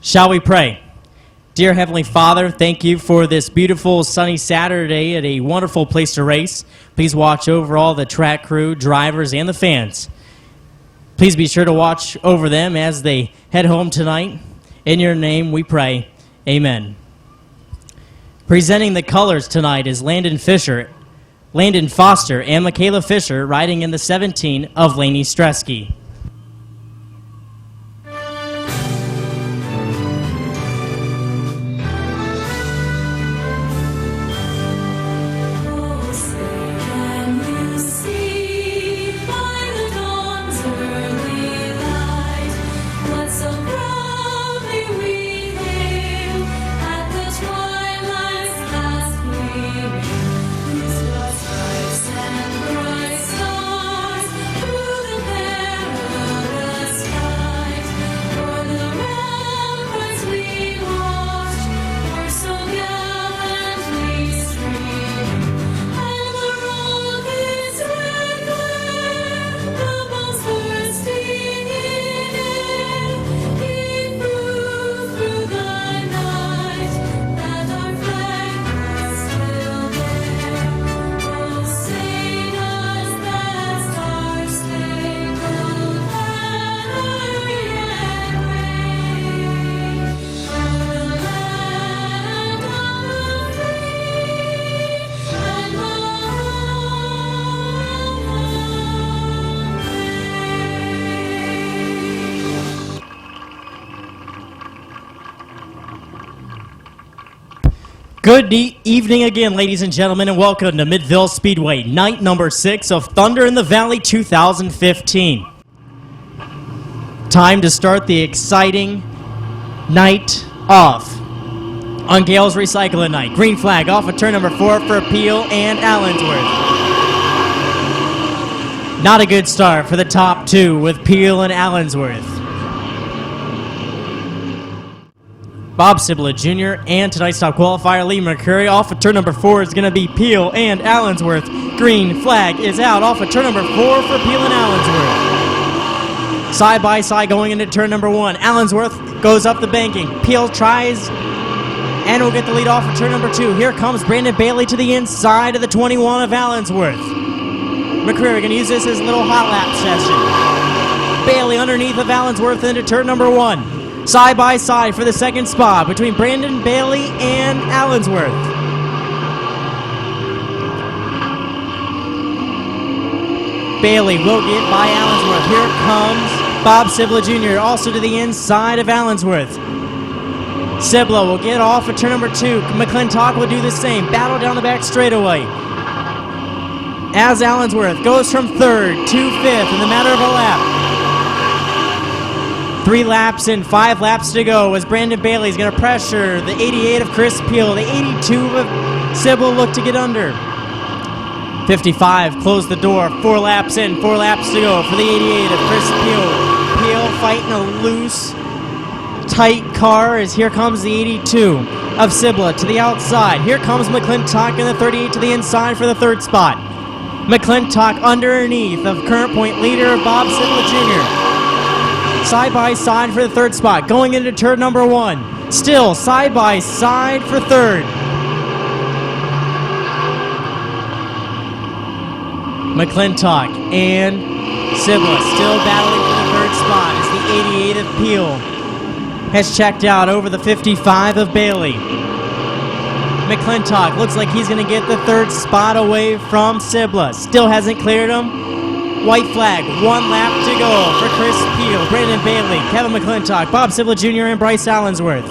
Shall we pray? Dear Heavenly Father, thank you for this beautiful sunny Saturday at a wonderful place to race. Please watch over all the track crew, drivers, and the fans. Please be sure to watch over them as they head home tonight. In your name we pray. Amen. Presenting the colors tonight is Landon Foster, and Michaela Fisher riding in the 17 of Laney Stresky. Good evening again, ladies and gentlemen, and welcome to Midvale Speedway, night number 6 of Thunder in the Valley 2015. Time to start the exciting night off. On Gale's Recycling Night, green flag off of turn number 4 for Peel and Allensworth. Not a good start for the top two with Peel and Allensworth. Bob Sibla Jr. and tonight's top qualifier, Lee McCurry. Off of turn number 4 is going to be Peel and Allensworth. Green flag is out off of turn number 4 for Peel and Allensworth. Side by side going into turn number 1. Allensworth goes up the banking. Peel tries and will get the lead off of turn number 2. Here comes Brandon Bailey to the inside of the 21 of Allensworth. McCreary going to use this as a little hot lap session. Bailey underneath of Allensworth into turn number 1. Side by side for the second spot between Brandon Bailey and Allensworth. Bailey will get by Allensworth. Here comes Bob Sibla Jr. also to the inside of Allensworth. Sibla will get off at turn number 2. McClintock will do the same. Battle down the back straightaway. As Allensworth goes from 3rd to 5th in the matter of a lap. 3 laps and 5 laps to go as Brandon Bailey is going to pressure the 88 of Chris Peel. The 82 of Sybil look to get under. 55 close the door. 4 laps in, 4 laps to go for the 88 of Chris Peel. Peel fighting a loose, tight car as here comes the 82 of Sibla to the outside. Here comes McClintock in the 38 to the inside for the 3rd spot. McClintock underneath of current point leader Bob Sibla Jr. Side by side for the 3rd spot. Going into turn number 1. Still side by side for 3rd. McClintock and Sibla still battling for the 3rd spot as the 88 of Peel has checked out over the 55 of Bailey. McClintock looks like he's going to get the 3rd spot away from Sibla. Still hasn't cleared him. White flag, 1 lap to go for Chris Peel, Brandon Bailey, Kevin McClintock, Bob Sibla Jr., and Bryce Allensworth.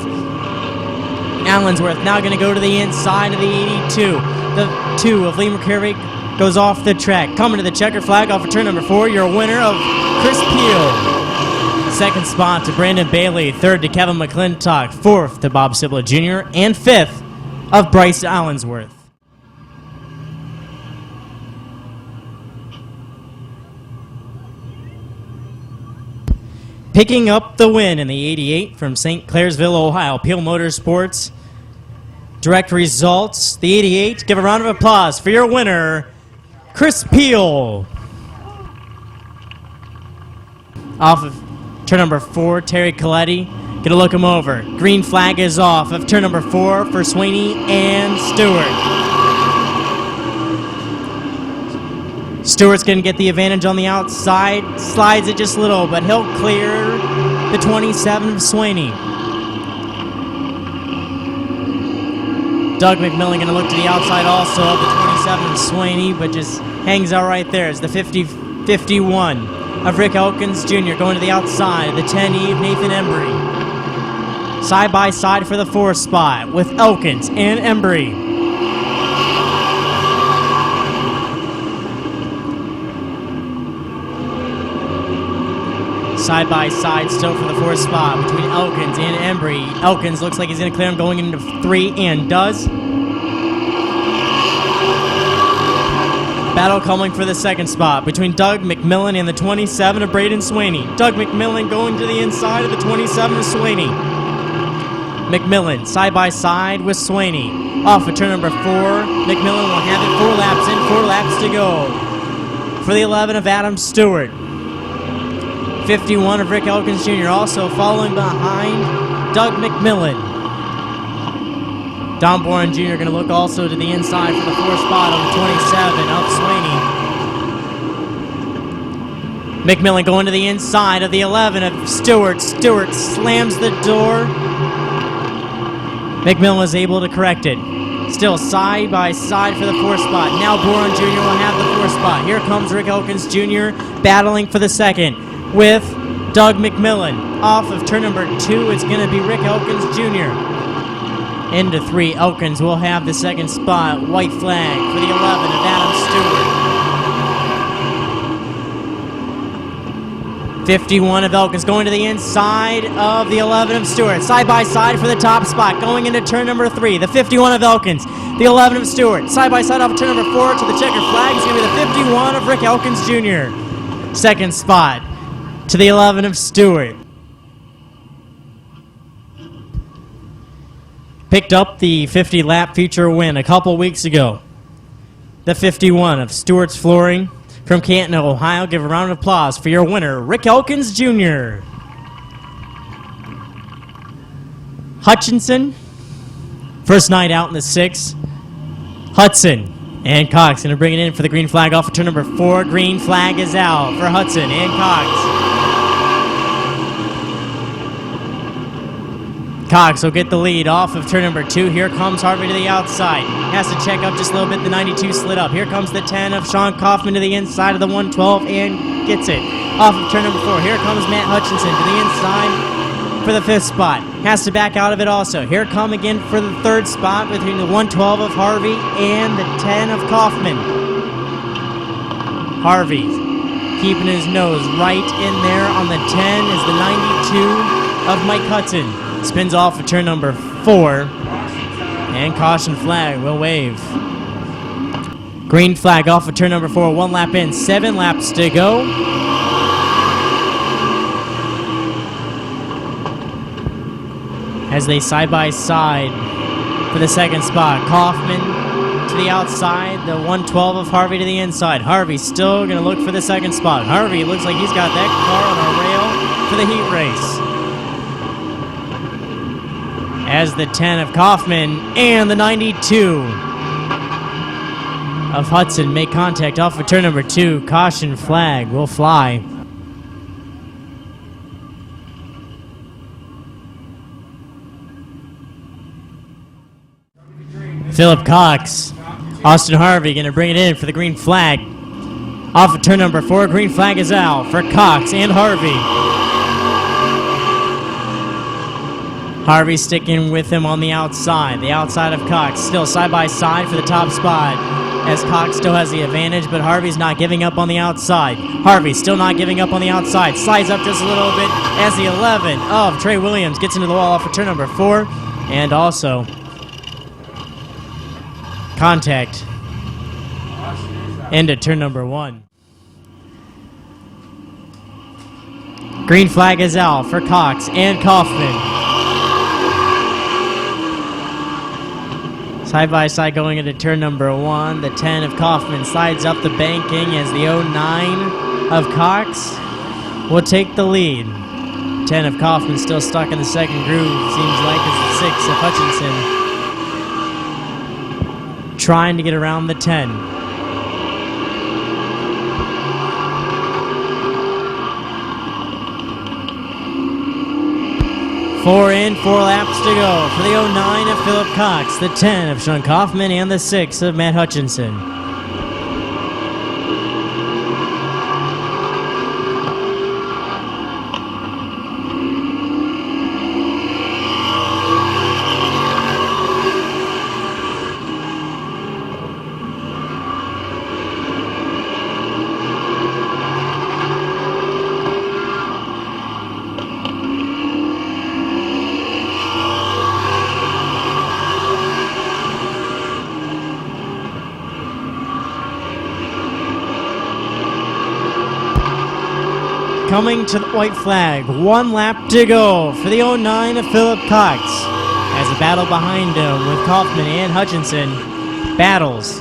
Allensworth now going to go to the inside of the 82. The 2 of Lee McCurry goes off the track. Coming to the checker flag off of turn number 4, your winner of Chris Peel. 2nd spot to Brandon Bailey, 3rd to Kevin McClintock, 4th to Bob Sibla Jr., and 5th of Bryce Allensworth. Picking up the win in the 88 from St. Clairsville, Ohio, Peel Motorsports. Direct results, the 88. Give a round of applause for your winner, Chris Peel. Off of turn number 4, Terry Coletti Gonna look him over. Green flag is off of turn number 4 for Sweeney and Stewart. Stewart's gonna get the advantage on the outside. Slides it just a little, but he'll clear the 27 of Sweeney. Doug McMillan gonna look to the outside also of the 27 of Sweeney, but just hangs out right there as the 51 of Rick Elkins Jr. going to the outside of the 10 Eve Nathan Embry. Side by side for the 4th spot with Elkins and Embry. Side by side still for the 4th spot between Elkins and Embry. Elkins looks like he's going to clear him going into 3 and does. Battle coming for the 2nd spot between Doug McMillan and the 27 of Braden Sweeney. Doug McMillan going to the inside of the 27 of Sweeney. McMillan side by side with Sweeney. Off of turn number 4. McMillan will have it 4 laps in, 4 laps to go. For the 11 of Adam Stewart. 51 of Rick Elkins Jr. also following behind Doug McMillan. Don Boren Jr. going to look also to the inside for the 4th spot on the 27 of Sweeney. McMillan going to the inside of the 11 of Stewart. Stewart slams the door. McMillan is able to correct it. Still side by side for the 4th spot. Now Boren Jr. will have the 4th spot. Here comes Rick Elkins Jr. battling for the 2nd. With Doug McMillan. Off of turn number 2, it's going to be Rick Elkins Jr. Into 3, Elkins will have the 2nd spot. White flag for the 11 of Adam Stewart. 51 of Elkins going to the inside of the 11 of Stewart. Side by side for the top spot. Going into turn number 3, the 51 of Elkins. The 11 of Stewart. Side by side off of turn number 4 to the checker flag. It's going to be the 51 of Rick Elkins Jr. 2nd spot to the 11 of Stewart. Picked up the 50-lap feature win a couple weeks ago. The 51 of Stewart's Flooring from Canton, Ohio. Give a round of applause for your winner, Rick Elkins Jr. Hutchinson, first night out in the 6. Hudson and Cox going to bring it in for the green flag off of turn number 4. Green flag is out for Hudson and Cox. Cox will get the lead off of turn number 2. Here comes Harvey to the outside. Has to check up just a little bit. The 92 slid up. Here comes the 10 of Sean Kaufman to the inside of the 112 and gets it. Off of turn number 4. Here comes Matt Hutchinson to the inside for the 5th spot. Has to back out of it also. Here come again for the 3rd spot between the 112 of Harvey and the 10 of Kaufman. Harvey keeping his nose right in there on the 10 is the 92 of Mike Hudson. Spins off of turn number 4. And caution flag will wave. Green flag off of turn number 4. 1 lap in. 7 laps to go. As they side by side for the 2nd spot. Kaufman to the outside. The 112 of Harvey to the inside. Harvey still going to look for the 2nd spot. Harvey looks like he's got that car on a rail for the heat race. As the 10 of Kaufman and the 92 of Hudson make contact off of turn number 2. Caution flag will fly. Philip Cox, Austin Harvey going to bring it in for the green flag. Off of turn number 4, green flag is out for Cox and Harvey. Harvey sticking with him on the outside of Cox. Still side by side for the top spot as Cox still has the advantage, but Harvey's not giving up on the outside. Harvey still not giving up on the outside. Slides up just a little bit as the 11 of Trey Williams gets into the wall off of turn number 4. And also contact into turn number 1. Green flag is out for Cox and Kaufman. Side by side going into turn number 1. The 10 of Kaufman slides up the banking as the 09 of Cox will take the lead. 10 of Kaufman still stuck in the second groove, seems like, as the 6 of Hutchinson trying to get around the 10. Four in, 4 laps to go for the 09 of Philip Cox, the 10 of Sean Kaufman, and the 6 of Matt Hutchinson. Coming to the white flag, 1 lap to go for the 09 of Philip Cox, as a battle behind him with Kaufman and Hutchinson battles.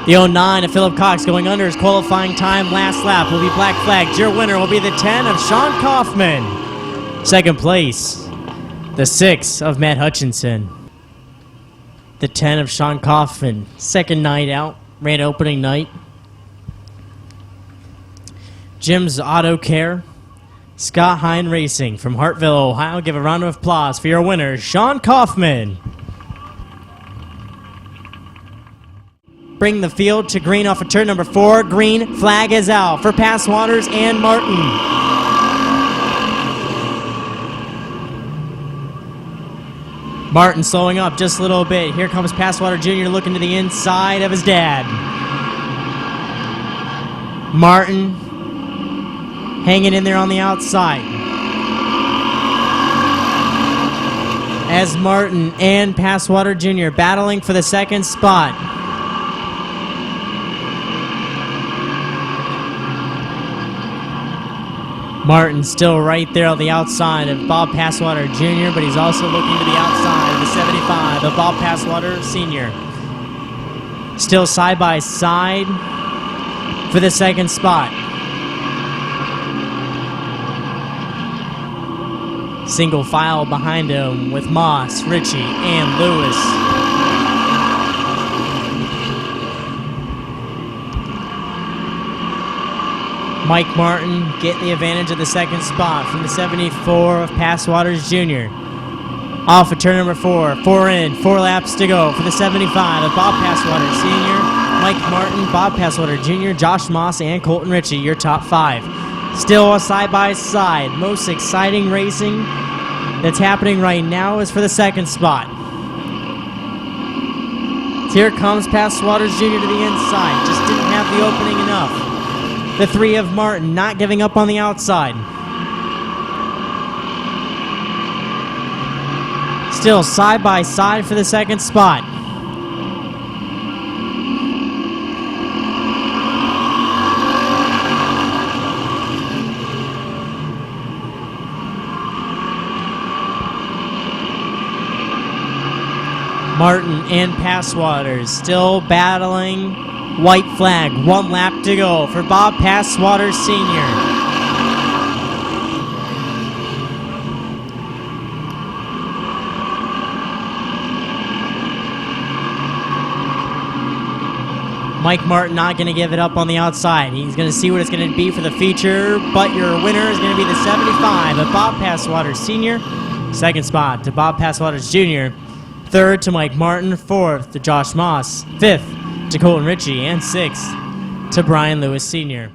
The 09 of Philip Cox going under his qualifying time. Last lap will be black flagged. Your winner will be the 10 of Sean Kaufman. Second place, the 6 of Matt Hutchinson. The 10 of Sean Kaufman, second night out, ran opening night. Jim's Auto Care, Scott Hine Racing from Hartville, Ohio. Give a round of applause for your winner, Sean Kaufman. Bring the field to green off of turn number 4. Green flag is out for Passwaters and Martin. Martin slowing up just a little bit. Here comes Passwater Jr. looking to the inside of his dad. Martin hanging in there on the outside. As Martin and Passwater Jr. battling for the second spot. Martin still right there on the outside of Bob Passwater Jr., but he's also looking to the outside of the 75 of Bob Passwater Sr. Still side by side for the second spot. Single file behind him with Moss, Ritchie, and Lewis. Mike Martin getting the advantage of the second spot from the 74 of Passwaters Jr. Off of turn number 4, 4 in, 4 laps to go for the 75 of Bob Passwater Sr., Mike Martin, Bob Passwater Jr., Josh Moss, and Colton Ritchie, your top 5. Still a side-by-side. Most exciting racing that's happening right now is for the second spot. Here comes Passwaters Jr. to the inside. Just didn't have the opening enough. The 3 of Martin not giving up on the outside. Still side by side for the second spot. Martin and Passwaters still battling. White flag, 1 lap to go for Bob Passwater Sr. Mike Martin not going to give it up on the outside. He's going to see what it's going to be for the feature, but your winner is going to be the 75 of Bob Passwater Sr. Second spot to Bob Passwaters Jr. Third to Mike Martin. 4th to Josh Moss. 5th to Colton Ritchie, and 6th to Brian Lewis Sr.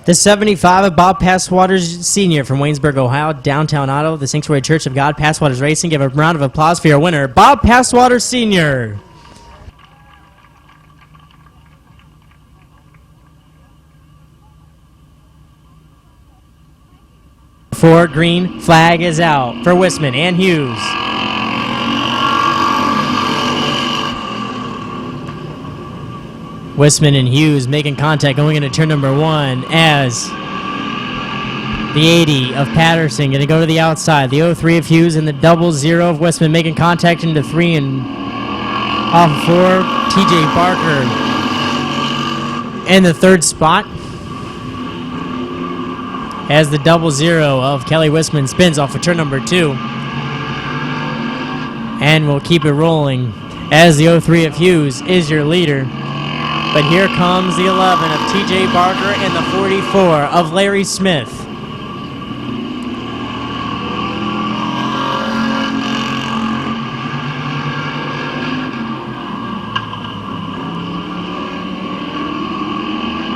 The 75 of Bob Passwaters Sr. from Waynesburg, Ohio, Downtown Auto, the Sanctuary Church of God, Passwaters Racing. Give a round of applause for your winner, Bob Passwaters Sr. For green flag is out for Wisman and Hughes. Wissman and Hughes making contact going into turn number 1 as the 80 of Patterson going to go to the outside. The 03 of Hughes and the 00 of Wissman making contact into 3 and off 4. TJ Barker in the third spot as the 00 of Kelly Wissman spins off of turn number 2. And we'll keep it rolling as the 03 of Hughes is your leader. But here comes the 11 of TJ Barker and the 44 of Larry Smith.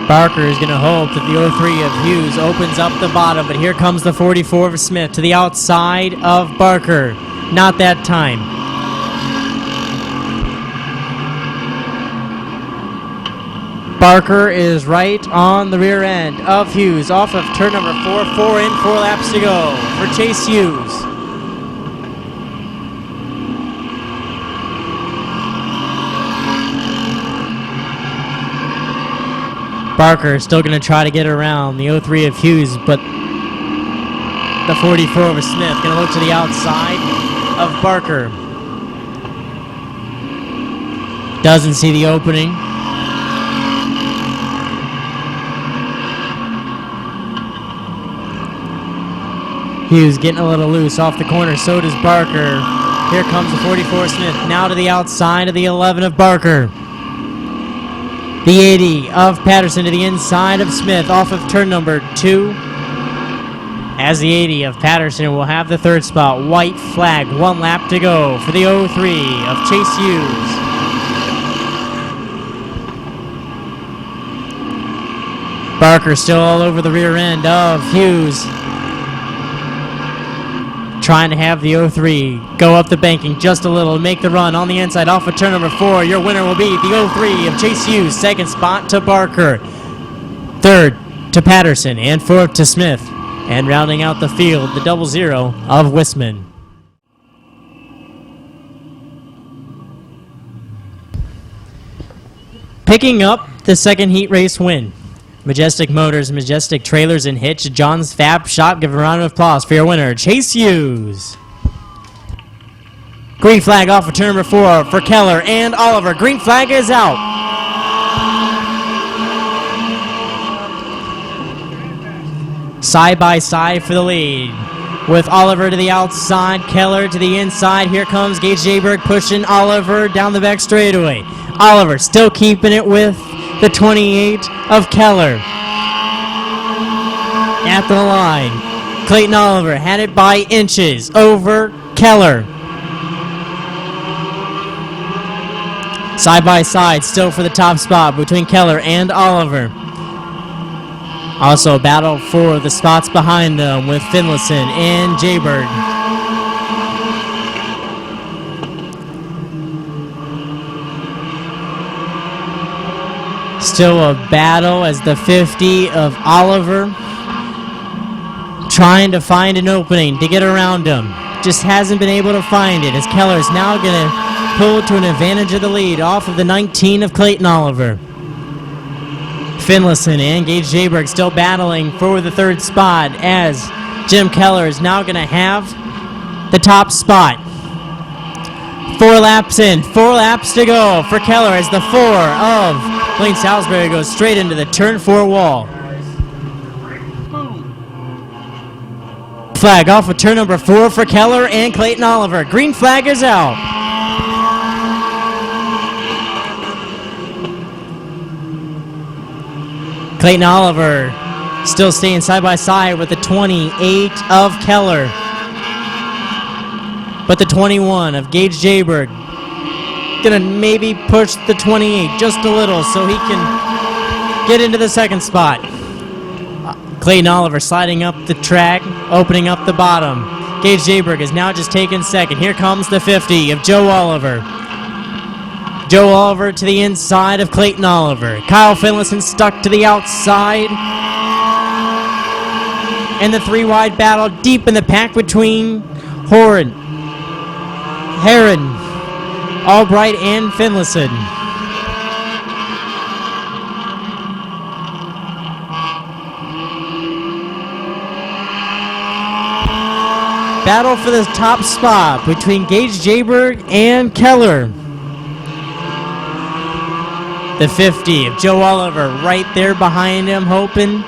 Barker is going to hope that the 03 of Hughes opens up the bottom, but here comes the 44 of Smith to the outside of Barker. Not that time. Barker is right on the rear end of Hughes off of turn number 4. 4 in, 4 laps to go for Chase Hughes. Barker is still going to try to get around the 03 of Hughes, but the 44 of Smith going to look to the outside of Barker. Doesn't see the opening. Hughes getting a little loose off the corner, so does Barker. Here comes the 44 Smith, now to the outside of the 11 of Barker. The 80 of Patterson to the inside of Smith off of turn number 2. As the 80 of Patterson will have the third spot. White flag, 1 lap to go for the 03 of Chase Hughes. Barker still all over the rear end of Hughes. Trying to have the 03 go up the banking just a little, make the run on the inside off of turn number 4. Your winner will be the 03 of Chase Hughes. Second spot to Barker. Third to Patterson and fourth to Smith. And rounding out the field, the 00 of Wissman. Picking up the second heat race win. Majestic Motors, Majestic Trailers and Hitch, John's Fab Shop. Give a round of applause for your winner, Chase Hughes. Green flag off of turn number 4 for Keller and Oliver. Green flag is out. Side by side for the lead. With Oliver to the outside, Keller to the inside. Here comes Gage Jayberg pushing Oliver down the back straightaway. Oliver still keeping it with the 28 of Keller. At the line, Clayton Oliver had it by inches over Keller. Side by side, still for the top spot between Keller and Oliver. Also a battle for the spots behind them with Finlayson and Jayberg. Still a battle as the 50 of Oliver trying to find an opening to get around him. Just hasn't been able to find it as Keller's now going to pull to an advantage of the lead off of the 19 of Clayton Oliver. Finlayson and Gage Jayberg still battling for the third spot as Jim Keller is now going to have the top spot. 4 laps in, 4 laps to go for Keller as the 4 of Blaine Salisbury goes straight into the turn 4 wall. Flag off of turn number 4 for Keller and Clayton Oliver. Green flag is out. Clayton Oliver still staying side by side with the 28 of Keller. But the 21 of Gage Jayberg gonna maybe push the 28 just a little so he can get into the second spot. Clayton Oliver sliding up the track, opening up the bottom. Gage Jayberg is now just taking second. Here comes the 50 of Joe Oliver. Joe Oliver to the inside of Clayton Oliver. Kyle Finlayson stuck to the outside. And the 3-wide battle deep in the pack between Heron, Albright, and Finlayson. battle for the top spot between Gage Jayberg and Keller. The 50 of Joe Oliver right there behind him, hoping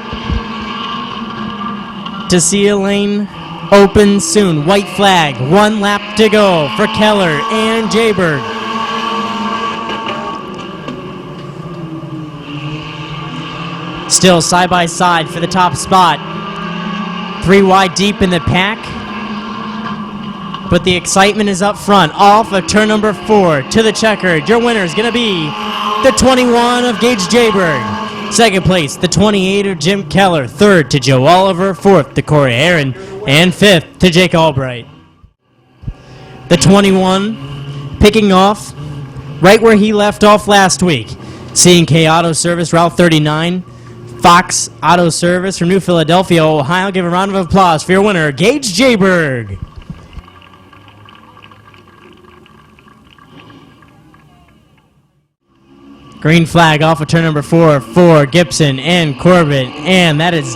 to see a lane open soon. White flag, 1 lap to go for Keller and Jayberg. Still side by side for the top spot. 3 wide deep in the pack. But the excitement is up front. Off of turn number 4 to the checkered. Your winner is going to be the 21 of Gage Jayberg. Second place, the 28 of Jim Keller. Third to Joe Oliver. Fourth to Corey Aaron. And fifth to Jake Albright. The 21 picking off right where he left off last week. C&K Auto Service, Route 39. Fox Auto Service from New Philadelphia, Ohio. Give a round of applause for your winner, Gage Jayberg. Green flag off of turn number 4 for Gibson and Corbett, and that is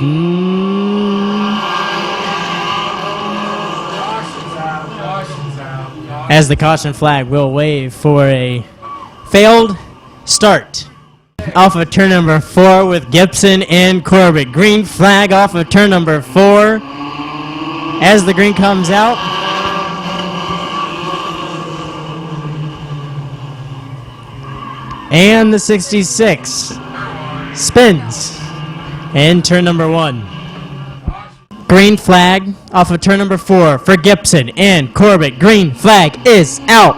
as the caution flag will wave for a failed start. Off of turn number 4 with Gibson and Corbett. Green flag off of turn number 4 as the green comes out. And the 66 spins in turn number 1. Green flag off of turn number 4 for Gibson and Corbett. Green flag is out.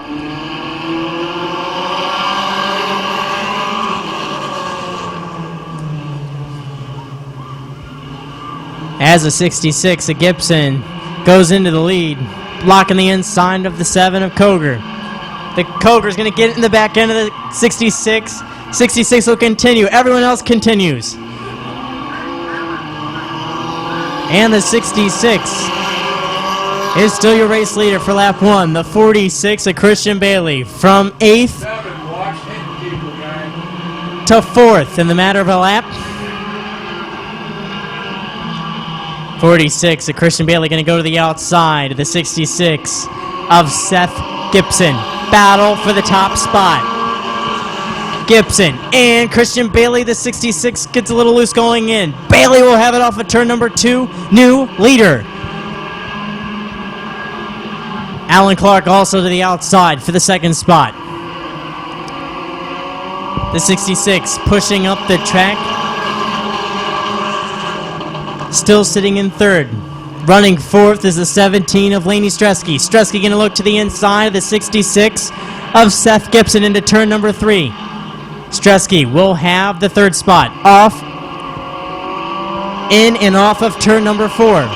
As a 66 of Gibson goes into the lead, blocking the inside of the 7 of Koger. The Koger's going to get in the back end of the 66. 66 will continue. Everyone else continues. And the 66 is still your race leader for lap 1. The 46 of Christian Bailey from 8th to 4th in the matter of a lap. 46 of Christian Bailey going to go to the outside of the 66 of Seth Gibson. Battle for the top spot. Gibson and Christian Bailey, the 66, gets a little loose going in. Bailey will have it off of turn number 2. New leader. Alan Clark also to the outside for the second spot. The 66 pushing up the track. Still sitting in third. Running fourth is the 17 of Laney Stresky. Stresky going to look to the inside of the 66 of Seth Gibson into turn number 3. Stresky will have the third spot. Off, in and off of turn number 4.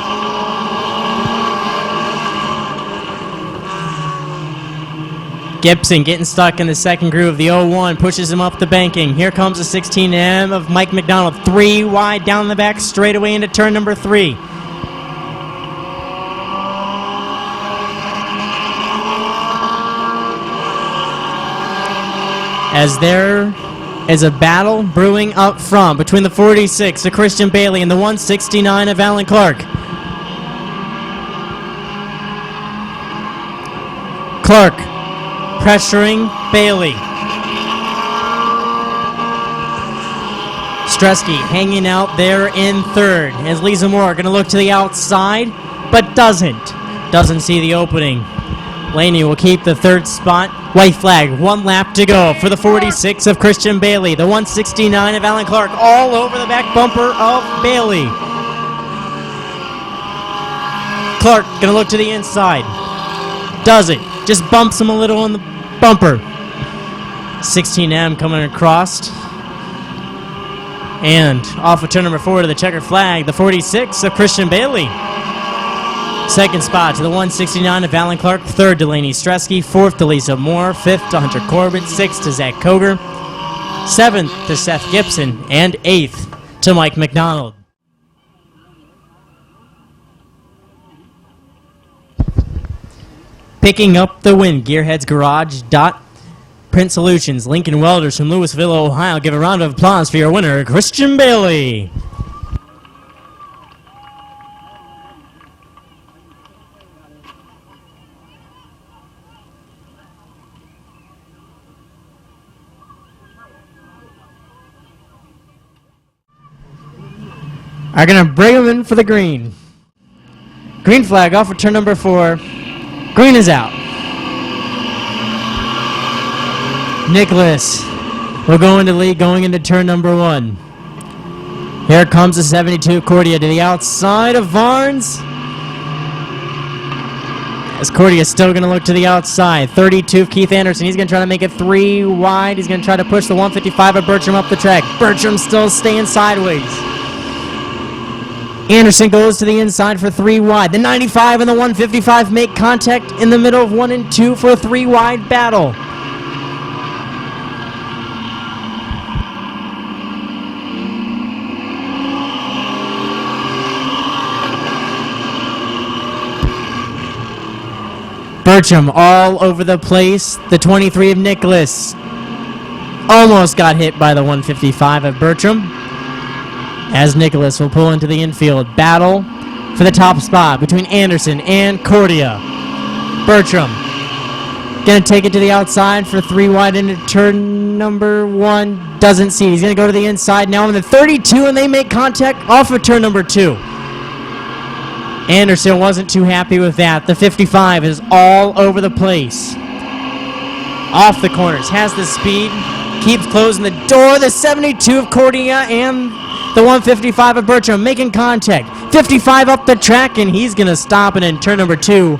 Gibson getting stuck in the second groove. The 01 pushes him up the banking. Here comes the 16M of Mike McDonald. 3 wide down the back straightaway into turn number 3. As there is a battle brewing up front between the 46 of Christian Bailey and the 169 of Alan Clark. Clark pressuring Bailey. Stresky hanging out there in third as Lisa Moore going to look to the outside, but doesn't see the opening. Laney will keep the third spot. White flag, 1 lap to go for the 46 of Christian Bailey. The 169 of Alan Clark all over the back bumper of Bailey. Clark going to look to the inside. Doesn't. Just bumps him a little on the bumper. 16M coming across. And off of turn number 4 to the checker flag, the 46 of Christian Bailey. Second spot to the 169 of Alan Clark. Third to Laney Stresky. Fourth to Lisa Moore. Fifth to Hunter Corbett. Sixth to Zach Koger. Seventh to Seth Gibson. And eighth to Mike McDonald. Picking up the win, Gearheads Garage. Print Solutions, Lincoln Welders from Louisville, Ohio. Give a round of applause for your winner, Christian Bailey. are going to bring him in for the green. Green flag off for turn number 4. Green is out. Nicholas will go into lead going into turn number 1. Here comes the 72 Cordia to the outside of Varnes. As Cordia is still going to look to the outside. 32 Keith Anderson. He's going to try to make it 3 wide. He's going to try to push the 155 of Bertram up the track. Bertram still staying sideways. Anderson goes to the inside for 3 wide. The 95 and the 155 make contact in the middle of 1 and 2 for a 3 wide battle. Bertram all over the place. The 23 of Nicholas almost got hit by the 155 of Bertram, as Nicholas will pull into the infield. Battle for the top spot between Anderson and Cordia. Bertram going to take it to the outside for 3 wide into turn number 1. Doesn't see. He's going to go to the inside now in the 32, and they make contact off of turn number 2. Anderson wasn't too happy with that. The 55 is all over the place. Off the corners, has the speed, keeps closing the door. The 72 of Cordia and the 155 of Bertram making contact. 55 up the track, and he's going to stop it in turn number 2.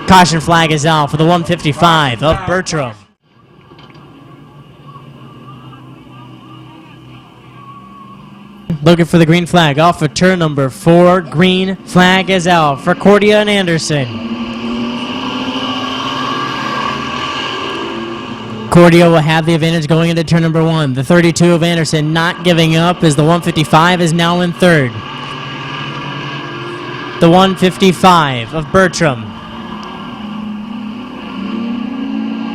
Caution flag is out for the 155 of Bertram. Looking for the green flag off of turn number 4. Green flag is out for Cordia and Anderson. Cordia will have the advantage going into turn number 1. The 32 of Anderson not giving up as the 155 is now in 3rd. The 155 of Bertram.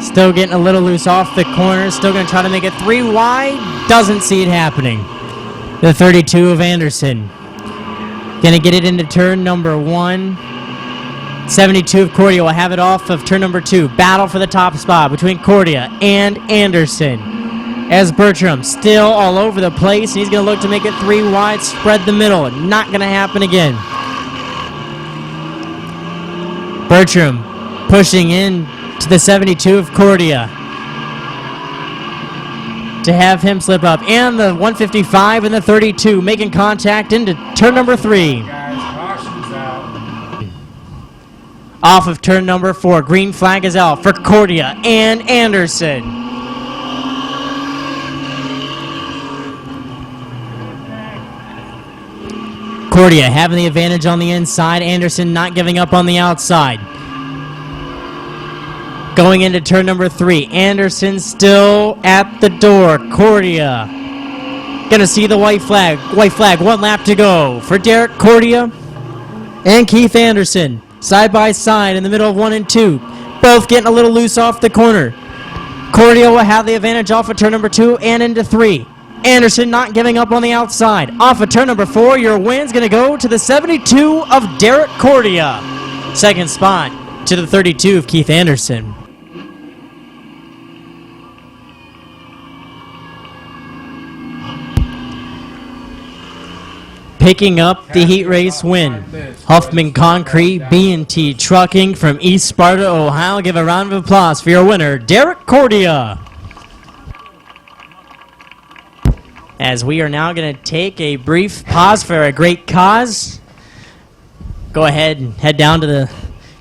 Still getting a little loose off the corner. Still going to try to make it 3 wide. Doesn't see it happening. The 32 of Anderson. Going to get it into turn number 1. 72 of Cordia will have it off of turn number 2. Battle for the top spot between Cordia and Anderson. As Bertram still all over the place. He's going to look to make it 3 wide, spread the middle. Not going to happen again. Bertram pushing in to the 72 of Cordia to have him slip up. And the 155 and the 32 making contact into turn number 3. Off of turn number 4. Green flag is out for Cordia and Anderson. Cordia having the advantage on the inside. Anderson not giving up on the outside. Going into turn number 3. Anderson still at the door. Cordia gonna see the white flag. White flag, 1 lap to go for Derek Cordia and Keith Anderson. Side by side in the middle of 1 and 2. Both getting a little loose off the corner. Cordia will have the advantage off of turn number 2 and into 3. Anderson not giving up on the outside. Off of turn number 4, your win's gonna go to the 72 of Derek Cordia. Second spot to the 32 of Keith Anderson. Picking up the heat race win, Huffman Concrete B&T Trucking from East Sparta, Ohio. Give a round of applause for your winner, Derek Cordia. As we are now going to take a brief pause for a great cause. Go ahead and head down to the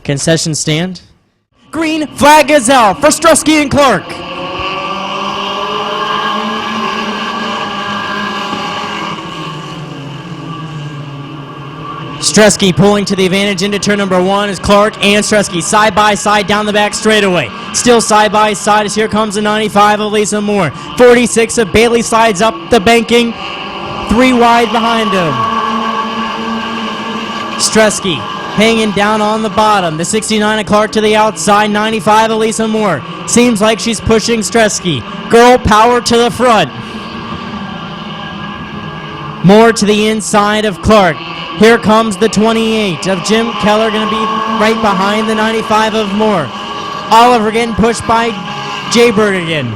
concession stand. Green flag is out for Strusky and Clark. Stresky pulling to the advantage into turn number 1 is Clark and Stresky side by side down the back straightaway. Still side by side as here comes the 95 of Lisa Moore. 46 of Bailey slides up the banking. 3 wide behind him. Stresky hanging down on the bottom. The 69 of Clark to the outside. 95 of Lisa Moore. Seems like she's pushing Stresky. Girl power to the front. Moore to the inside of Clark. Here comes the 28 of Jim Keller, going to be right behind the 95 of Moore. Oliver getting pushed by Jaybird again.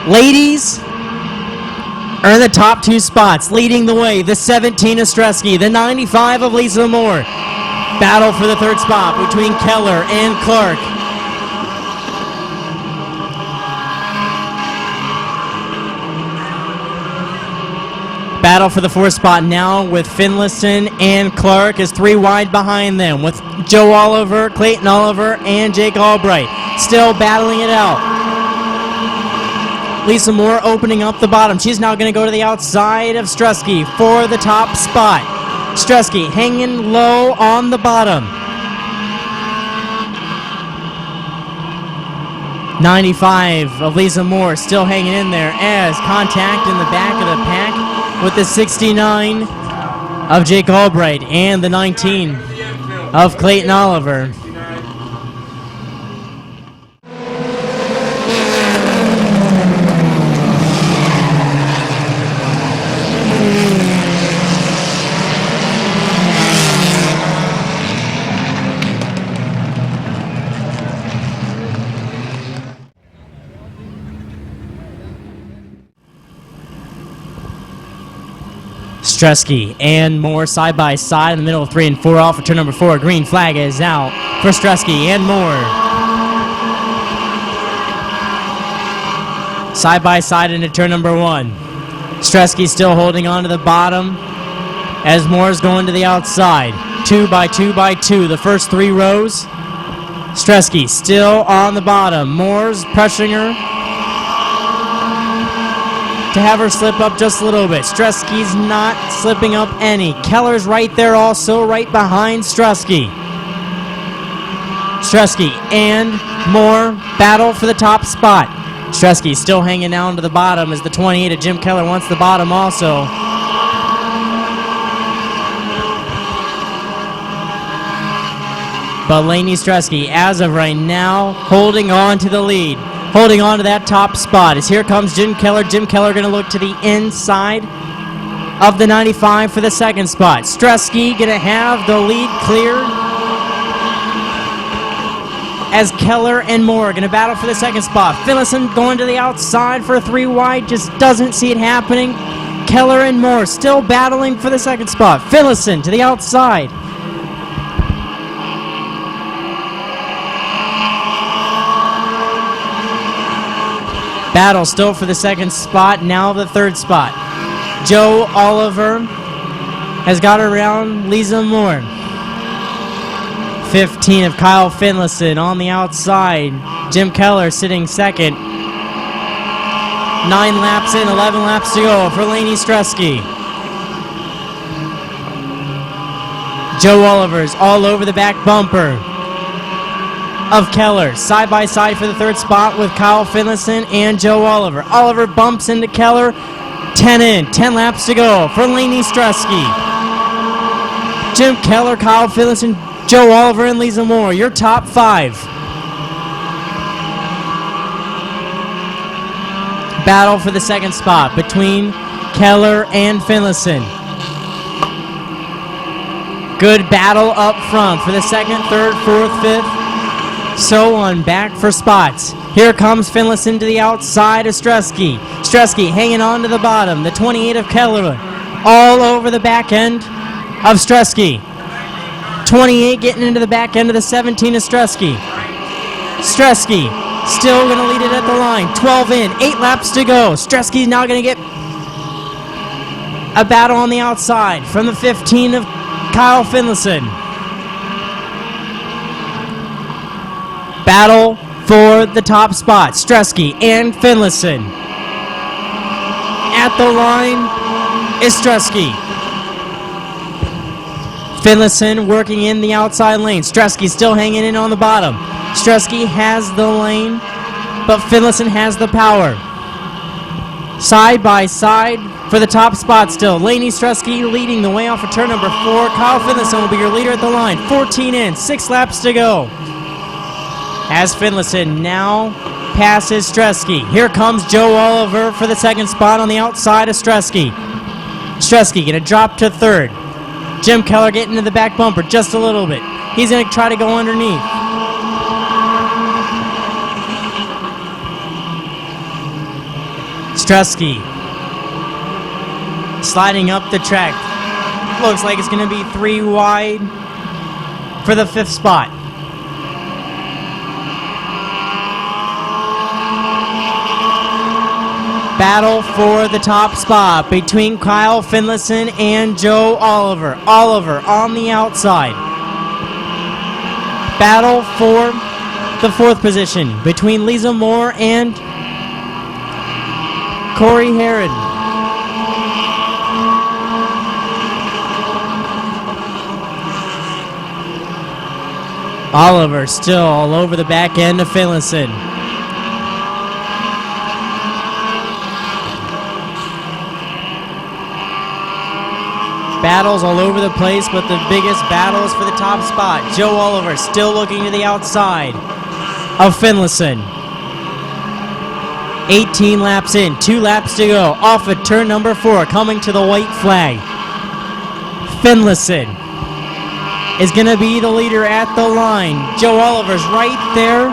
Ladies, are the top 2 spots. Leading the way, the 17 of Stresky, the 95 of Lisa Moore. Battle for the 3rd spot between Keller and Clark. Battle for the 4th spot now with Finlayson and Clark is 3 wide behind them with Joe Oliver, Clayton Oliver, and Jake Albright still battling it out. Lisa Moore opening up the bottom. She's now going to go to the outside of Stresky for the top spot. Stresky hanging low on the bottom. 95 of Lisa Moore still hanging in there as contact in the back of the pack with the 69 of Jake Albright and the 19 of Clayton Oliver. Stresky and Moore side by side in the middle of 3 and 4 off for turn number 4. Green flag is out for Stresky and Moore. Side by side into turn number 1. Stresky still holding on to the bottom as Moore's going to the outside. 2 by 2 by 2, the first 3 rows. Stresky still on the bottom. Moore's pressuring her to have her slip up just a little bit. Stresky's not slipping up any. Keller's right there also, right behind Stresky. Stresky and Moore battle for the top spot. Stresky still hanging down to the bottom as the 28 of Jim Keller wants the bottom also. But Lainey Stresky, as of right now, holding on to the lead. Holding on to that top spot as here comes Jim Keller. Jim Keller going to look to the inside of the 95 for the 2nd spot. Stresky going to have the lead cleared as Keller and Moore are going to battle for the 2nd spot. Finlayson going to the outside for a 3 wide, just doesn't see it happening. Keller and Moore still battling for the 2nd spot. Finlayson to the outside. Battle still for the 2nd spot, now the 3rd spot. Joe Oliver has got around Lisa Moore. 15 of Kyle Finlayson on the outside. Jim Keller sitting 2nd. 9 laps in, 11 laps to go for Lainey Stresky. Joe Oliver's all over the back bumper of Keller. Side by side for the 3rd spot with Kyle Finlayson and Joe Oliver. Oliver bumps into Keller. 10 in, 10 laps to go for Lainey Stresky. Jim Keller, Kyle Finlayson, Joe Oliver, and Lisa Moore, your top 5. Battle for the 2nd spot between Keller and Finlayson. Good battle up front for the 2nd, 3rd, 4th, 5th. So on back for spots. Here comes Finlayson to the outside of Stresky. Stresky hanging on to the bottom. The 28 of Keller all over the back end of Stresky. 28 getting into the back end of the 17 of Stresky. Stresky still going to lead it at the line. 12 in, 8 laps to go. Stresky's now going to get a battle on the outside from the 15 of Kyle Finlayson. Battle for the top spot. Stresky and Finlayson. At the line is Stresky. Finlayson working in the outside lane. Stresky still hanging in on the bottom. Stresky has the lane, but Finlayson has the power. Side by side for the top spot still. Lainey Stresky leading the way off of turn number 4. Kyle Finlayson will be your leader at the line. 14 in, 6 laps to go. As Finlayson now passes Stresky. Here comes Joe Oliver for the 2nd spot on the outside of Stresky. Stresky going to drop to 3rd. Jim Keller getting into the back bumper just a little bit. He's going to try to go underneath. Stresky sliding up the track. Looks like it's going to be 3 wide for the 5th spot. Battle for the top spot between Kyle Finlayson and Joe Oliver. Oliver on the outside. Battle for the 4th position between Lisa Moore and Corey Herod. Oliver still all over the back end of Finlayson. Battles all over the place, but the biggest battle is for the top spot. Joe Oliver still looking to the outside of Finlayson. 18 laps in, 2 laps to go. Off at turn number 4, coming to the white flag. Finlayson is going to be the leader at the line. Joe Oliver's right there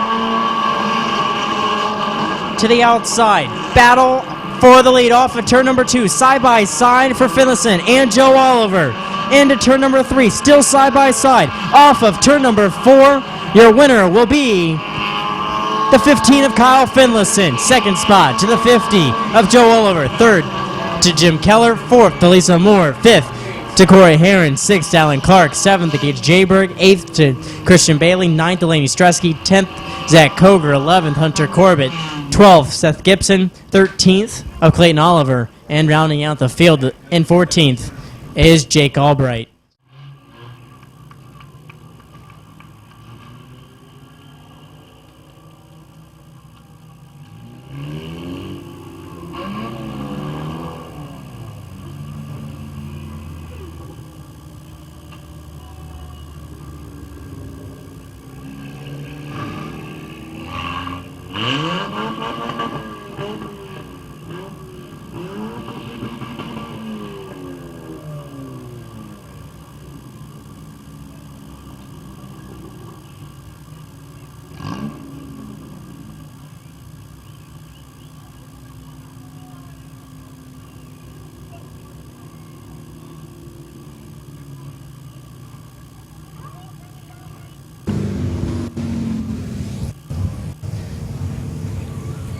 to the outside. Battle for the lead off at turn number 2. Side by side for Finlayson and Joe Oliver. Into turn number 3, still side by side. Off of turn number 4, your winner will be the 15 of Kyle Finlayson. 2nd spot to the 50 of Joe Oliver. 3rd to Jim Keller. 4th to Lisa Moore. 5th to Corey Herron. 6th to Alan Clark. 7th to Gage Jayberg. 8th to Christian Bailey. 9th to Laney Stresky. 10th Zach Koger. 11th Hunter Corbett. 12th Seth Gibson. 13th of Clayton Oliver. And rounding out the field in 14th is Jake Albright.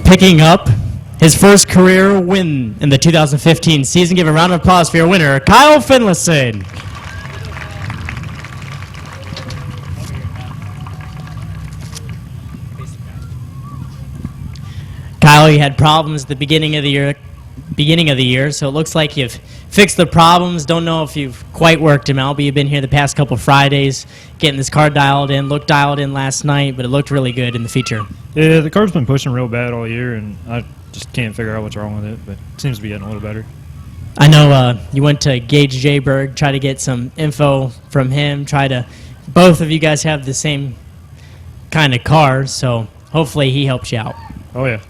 Picking up his first career win in the 2015 season. Give a round of applause for your winner, Kyle Finlayson. Kyle, you had problems at the beginning of the year, so it looks like you've fixed the problems. Don't know if you've quite worked them out, but you've been here the past couple Fridays getting this car dialed in. Looked dialed in last night, but it looked really good in the feature. Yeah, the car's been pushing real bad all year, and I just can't figure out what's wrong with it, but it seems to be getting a little better. I know you went to Gage Jayberg, try to get some info from him, both of you guys have the same kind of car, so hopefully he helps you out. Oh, yeah.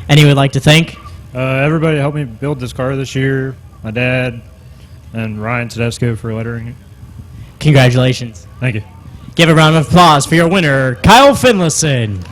Any you would like to thank? Everybody helped me build this car this year, my dad, and Ryan Tedesco for lettering it. Congratulations. Thank you. Give a round of applause for your winner, Kyle Finlayson.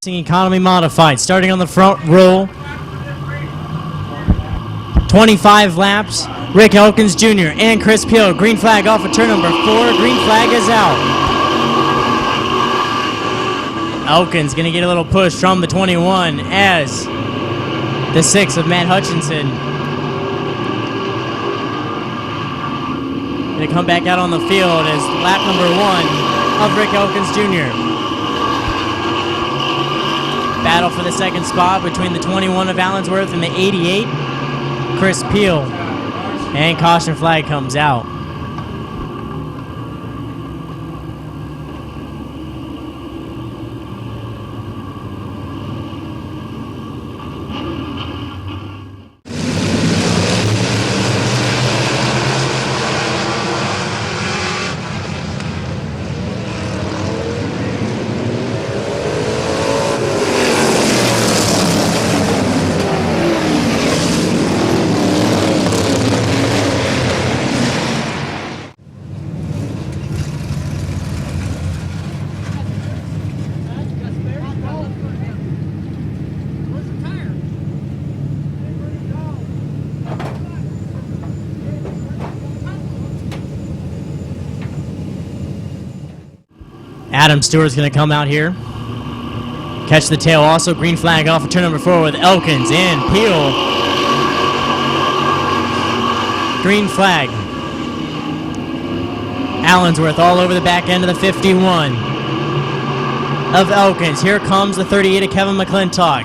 Economy modified, starting on the front row. 25 laps. Rick Elkins Jr. and Chris Peel. Green flag off of turn number 4. Green flag is out. Elkins gonna get a little push from the 21 as the 6 of Matt Hutchinson. Gonna come back out on the field as lap number 1 of Rick Elkins Jr. Battle for the second spot between the 21 of Allensworth and the 88, Chris Peel. And caution flag comes out. Adam Stewart's going to come out here. Catch the tail also. Green flag off of turn number 4 with Elkins and Peel. Green flag. Allensworth all over the back end of the 51 of Elkins. Here comes the 38 of Kevin McClintock.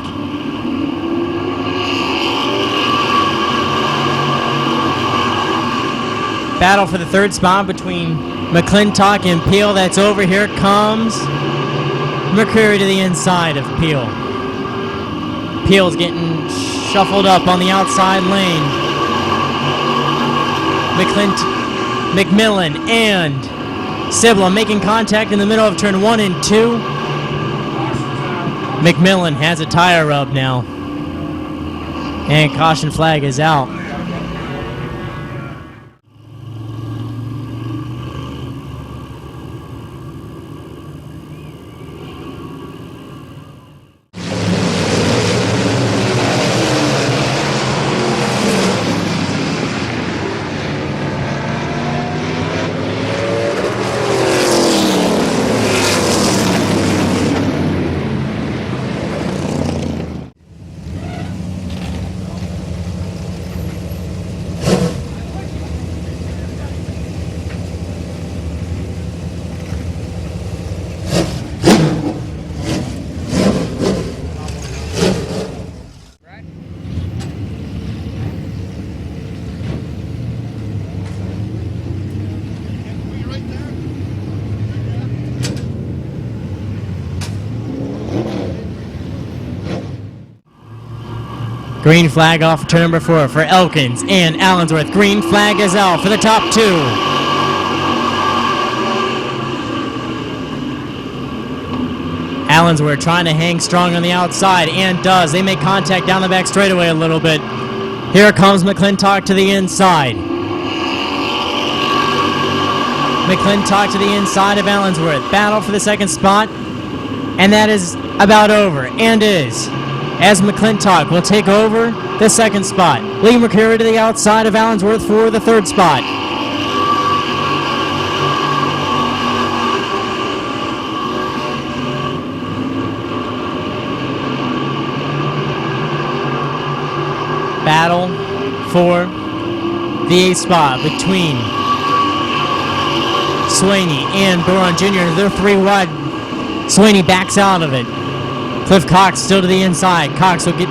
Battle for the third spot between McClintock and Peel. That's over. Here comes McCreary to the inside of Peel. Peel's getting shuffled up on the outside lane. McMillan and Sibla making contact in the middle of turn 1 and 2. McMillan has a tire rub now. And caution flag is out. Green flag off turn number 4 for Elkins and Allensworth. Green flag is out for the top 2. Allensworth trying to hang strong on the outside and does. They make contact down the back straightaway a little bit. Here comes McClintock to the inside. McClintock to the inside of Allensworth. Battle for the second spot. And that is about over, and is, as McClintock will take over the second spot. Lee McCreary to the outside of Allensworth for the third spot. Battle for the 8th spot between Swaney and Boron Jr. They're 3 wide. Swaney backs out of it. Cliff Cox still to the inside. Cox will get...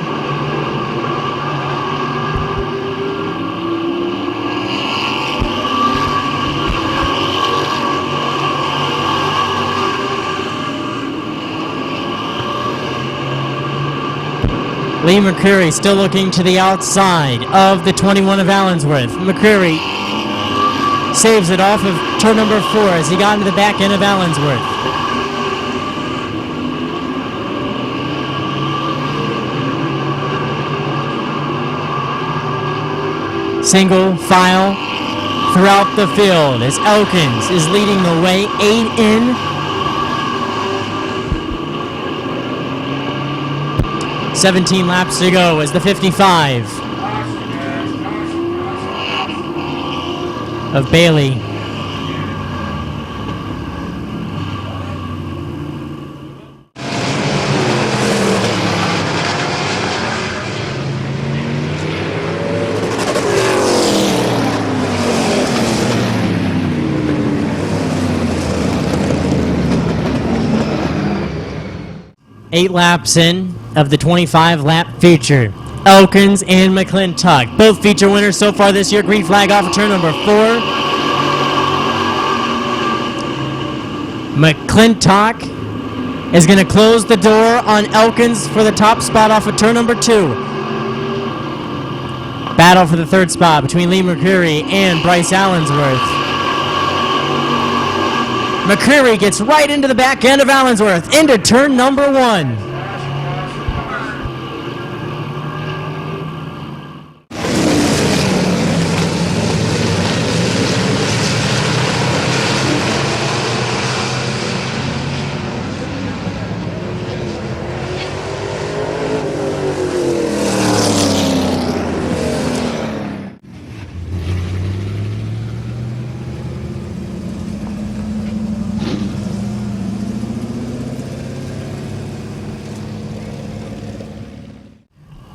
Lee McCreary still looking to the outside of the 21 of Allensworth. McCreary saves it off of turn number 4 as he got into the back end of Allensworth. Single file throughout the field as Elkins is leading the way, 8 in. "17 laps to go as the 55 of Bailey. 8 laps in of the 25-lap feature. Elkins and McClintock, both feature winners so far this year. Green flag off of turn number 4. McClintock is going to close the door on Elkins for the top spot off of turn number 2. Battle for the 3rd spot between Lee McCreary and Bryce Allensworth. McCreary gets right into the back end of Allensworth, into turn number 1.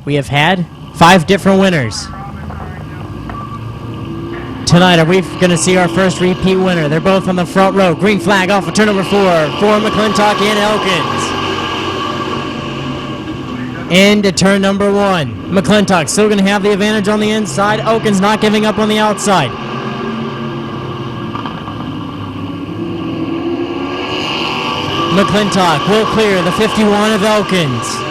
We have had 5 different winners. Tonight, are we going to see our first repeat winner? They're both on the front row. Green flag off of turn number 4 for McClintock and Elkins. Into turn number 1. McClintock still going to have the advantage on the inside. Elkins not giving up on the outside. McClintock will clear the 51 of Elkins.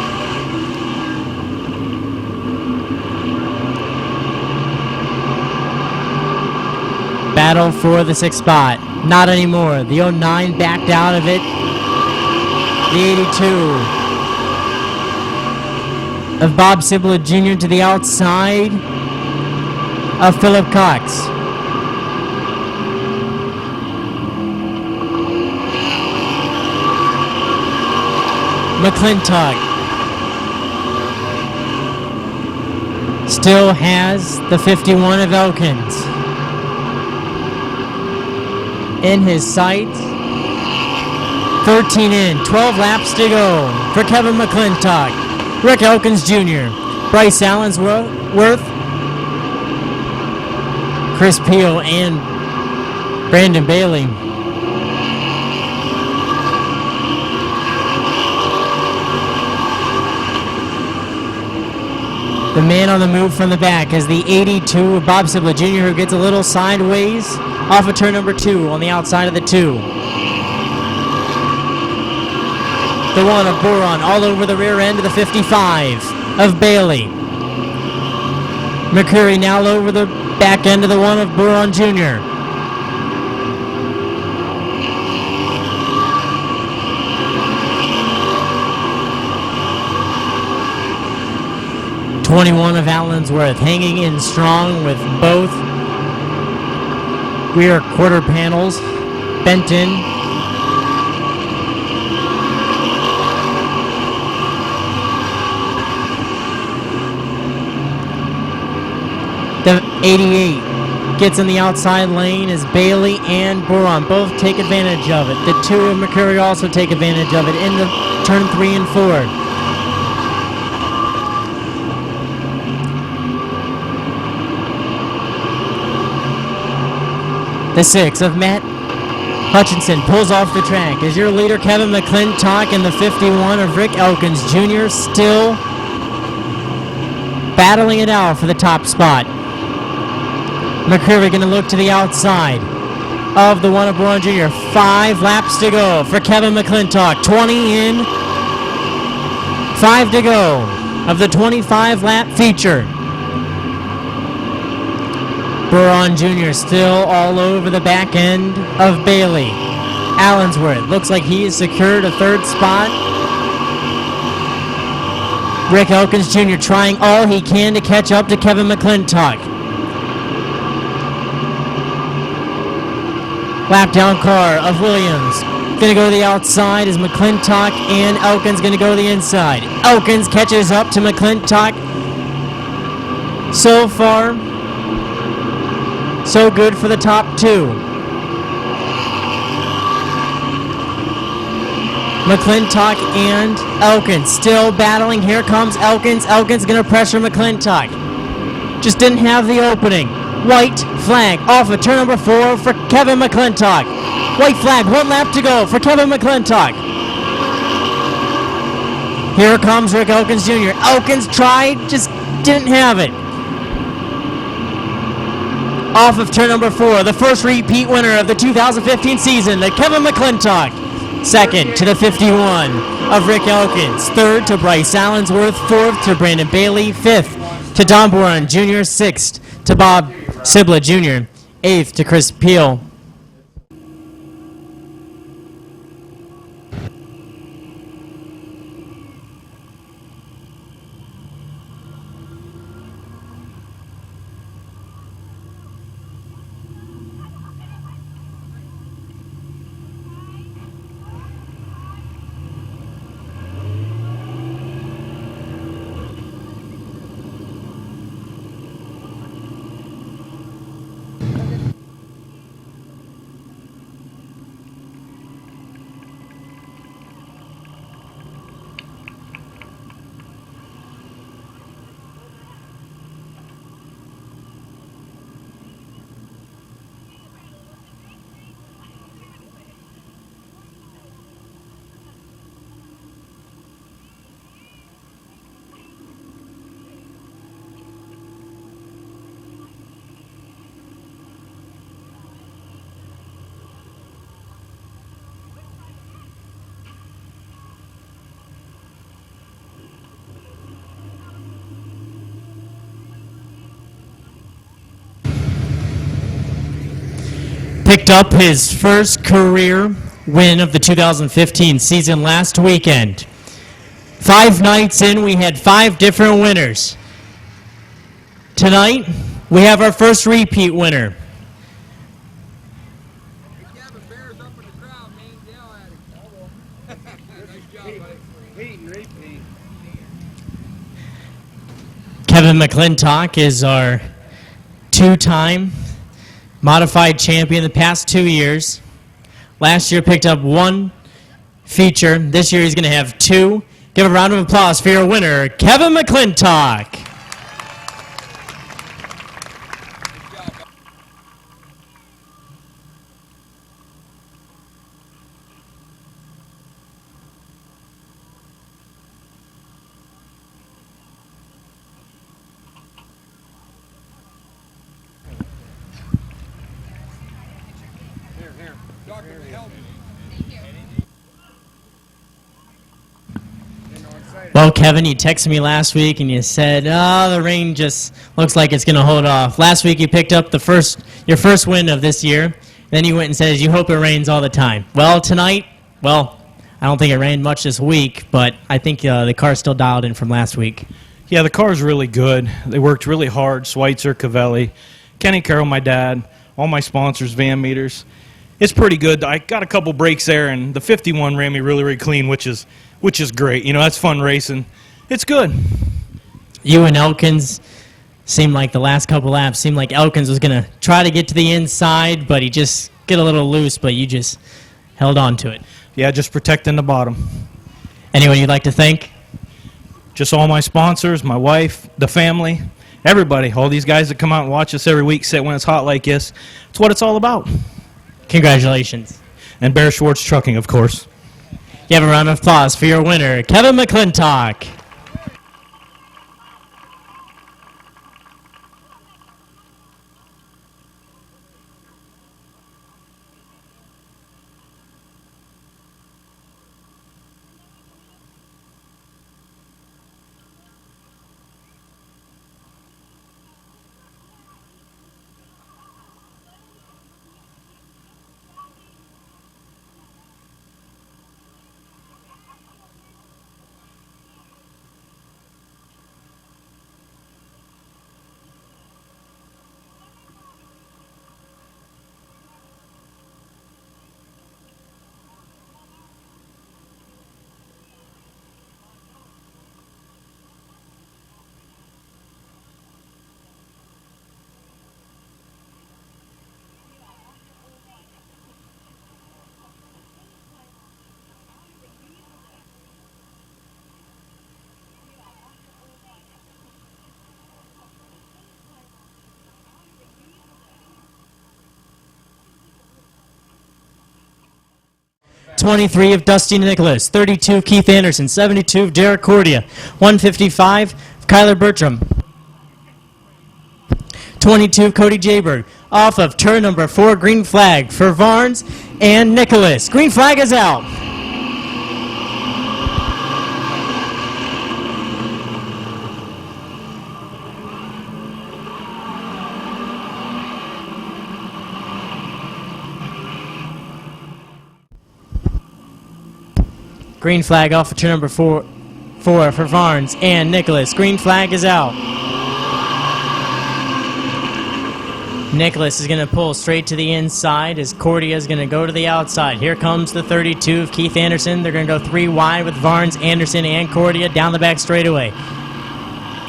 Battle for the 6th spot. Not anymore. The 09 backed out of it. The 82 of Bob Sibla Jr. to the outside of Philip Cox. McClintock still has the 51 of Elkins in his sights. 13 in, 12 laps to go for Kevin McClintock, Rick Elkins Jr., Bryce Allensworth, Chris Peel, and Brandon Bailey. The man on the move from the back is the 82 of Bob Sibla Jr., who gets a little sideways off of turn number 2 on the outside of the 2. The 1 of Boron all over the rear end of the 55 of Bailey. McCreary now over the back end of the 1 of Boron Jr. .21 of Allensworth hanging in strong with both rear quarter panels bent in. The 88 gets in the outside lane as Bailey and Boron both take advantage of it. The 2 of McCreary also take advantage of it into turn 3 and 4. The 6 of Matt Hutchinson pulls off the track as your leader Kevin McClintock and the 51 of Rick Elkins Jr. still battling it out for the top spot. McCreary going to look to the outside of the 1 of Boron Jr. 5 laps to go for Kevin McClintock. 20 in, 5 to go of the 25-lap feature. Boron Jr. still all over the back end of Bailey. Allensworth looks like he has secured a 3rd spot. Rick Elkins Jr. trying all he can to catch up to Kevin McClintock. Lap down car of Williams. Going to go to the outside as McClintock and Elkins going to go to the inside. Elkins catches up to McClintock. So far, so good for the top 2. McClintock and Elkins still battling. Here comes Elkins. Elkins going to pressure McClintock. Just didn't have the opening. White flag off of turn number 4 for Kevin McClintock. White flag, 1 lap to go for Kevin McClintock. Here comes Rick Elkins Jr. Elkins tried, just didn't have it. Off of turn number 4, the first repeat winner of the 2015 season, the Kevin McClintock. Second to the 51 of Rick Elkins. Third to Bryce Allensworth. Fourth to Brandon Bailey. Fifth to Don Boren Jr. Sixth to Bob Sibla Jr. Eighth to Chris Peel. Picked up his first career win of the 2015 season last weekend. 5 nights in, we had 5 different winners. Tonight, we have our first repeat winner. Kevin McClintock is our 2-time modified champion the past 2 years. Last year picked up 1 feature. This year he's going to have 2. Give a round of applause for your winner, Kevin McClintock. Well, Kevin, you texted me last week and you said, the rain just looks like it's going to hold off. Last week you picked up your first win of this year. Then you went and said, you hope it rains all the time. Well, tonight, I don't think it rained much this week, but I think the car's still dialed in from last week. Yeah, the car's really good. They worked really hard. Schweitzer, Cavelli, Kenny Carroll, my dad, all my sponsors, Van Meters. It's pretty good. I got a couple breaks there, and the 51 ran me really, really clean, which is great. You know, that's fun racing. It's good. You and Elkins seemed like the last couple laps, seemed like Elkins was going to try to get to the inside, but he just get a little loose, but you just held on to it. Yeah, just protecting the bottom. Anyone you'd like to thank? Just all my sponsors, my wife, the family, everybody, all these guys that come out and watch us every week, sit when it's hot like this. It's what it's all about. Congratulations. And Bear Schwartz Trucking, of course. You have a round of applause for your winner, Kevin McClintock. 23 of Dusty Nicholas, 32 of Keith Anderson, 72 of Derek Cordia, 155 of Kyler Bertram, 22 of Cody Jayberg. Off of turn number 4, green flag for Varnes and Nicholas. Green flag is out. Green flag off of turn number 4 for Varnes and Nicholas. Green flag is out. Nicholas is going to pull straight to the inside as Cordia is going to go to the outside. Here comes the 32 of Keith Anderson. They're going to go 3 wide with Varnes, Anderson, and Cordia down the back straightaway.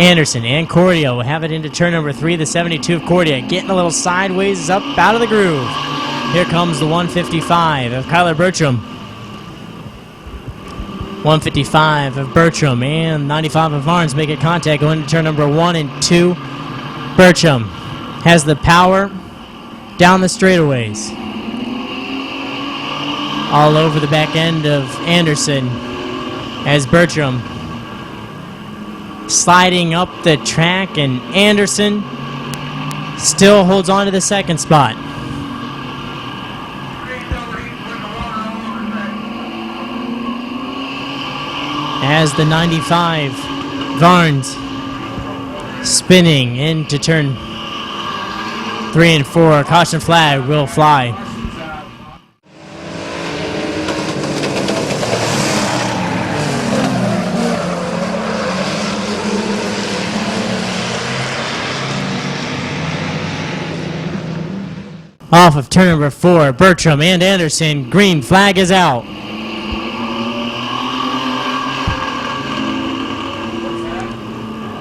Anderson and Cordia will have it into turn number 3. The 72 of Cordia getting a little sideways, up out of the groove. Here comes the 155 of Kyler Bertram. 155 of Bertram and 95 of Varnes make a contact going to turn number 1 and 2. Bertram has the power down the straightaways. All over the back end of Anderson as Bertram sliding up the track, and Anderson still holds on to the second spot. As the 95 Varnes spinning into turn 3 and 4, caution flag will fly. Off of turn number 4, Bertram and Anderson, green flag is out.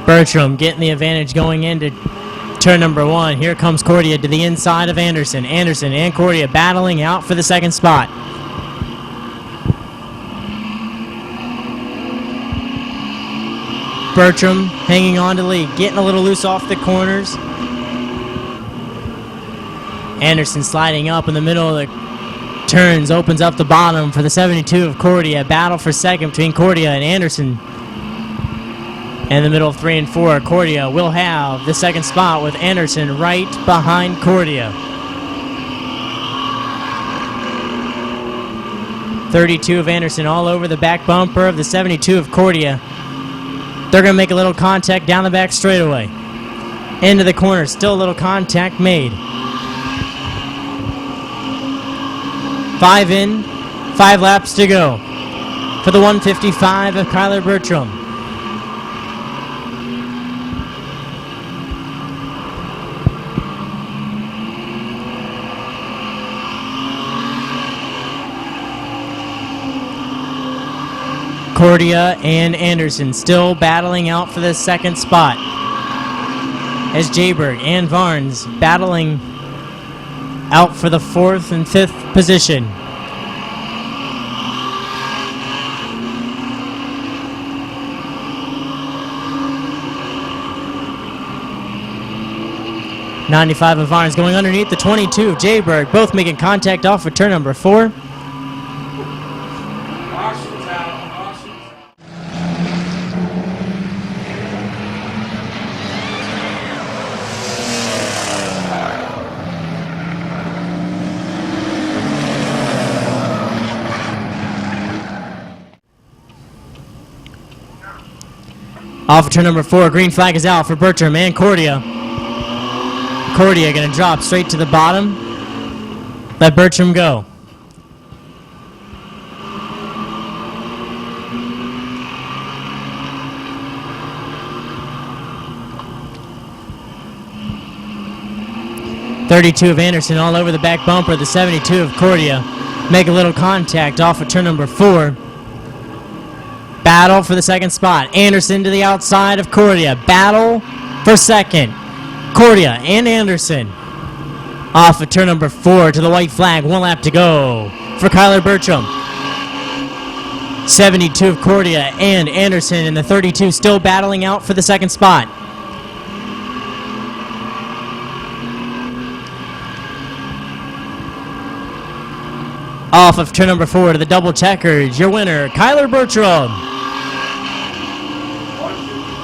Bertram getting the advantage going into turn number 1. Here comes Cordia to the inside of Anderson. Anderson and Cordia battling out for the second spot. Bertram hanging on to lead, getting a little loose off the corners. Anderson sliding up in the middle of the turns, opens up the bottom for the 72 of Cordia. Battle for second between Cordia and Anderson. In the middle of 3 and 4, Cordia will have the second spot with Anderson right behind Cordia. 32 of Anderson all over the back bumper of the 72 of Cordia. They're going to make a little contact down the back straightaway. Into the corner, still a little contact made. 5 in, 5 laps to go for the 155 of Kyler Bertram. Cordia and Anderson still battling out for the second spot as Jayberg and Varnes battling out for the 4th and 5th position. '95 of Varnes going underneath the 22 of Jayberg, both making contact off for turn number 4. Off of turn number 4, green flag is out for Bertram and Cordia. Cordia going to drop straight to the bottom. Let Bertram go. '32 of Anderson all over the back bumper. The 72 of Cordia make a little contact off of turn number 4. Battle for the second spot. Anderson to the outside of Cordia. Battle for second. Cordia and Anderson. Off of turn number 4 to the white flag. 1 lap to go for Kyler Bertram. 72 of Cordia and Anderson, and the 32 still battling out for the second spot. Off of turn number 4 to the double checkers, your winner, Kyler Bertram.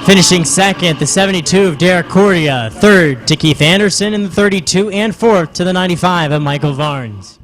Finishing second, the 72 of Derek Cordia. Third to Keith Anderson in the 32, and fourth to the 95 of Michael Varnes.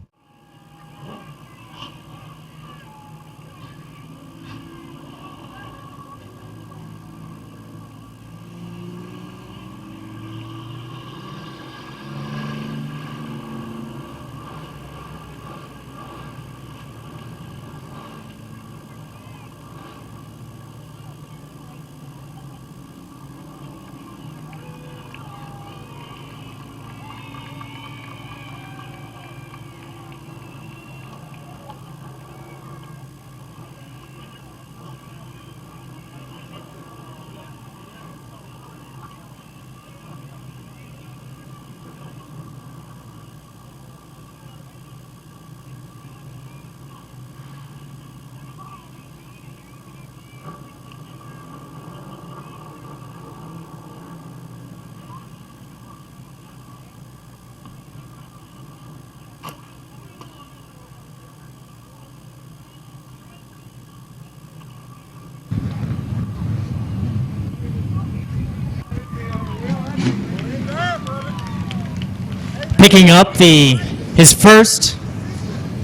Picking up his first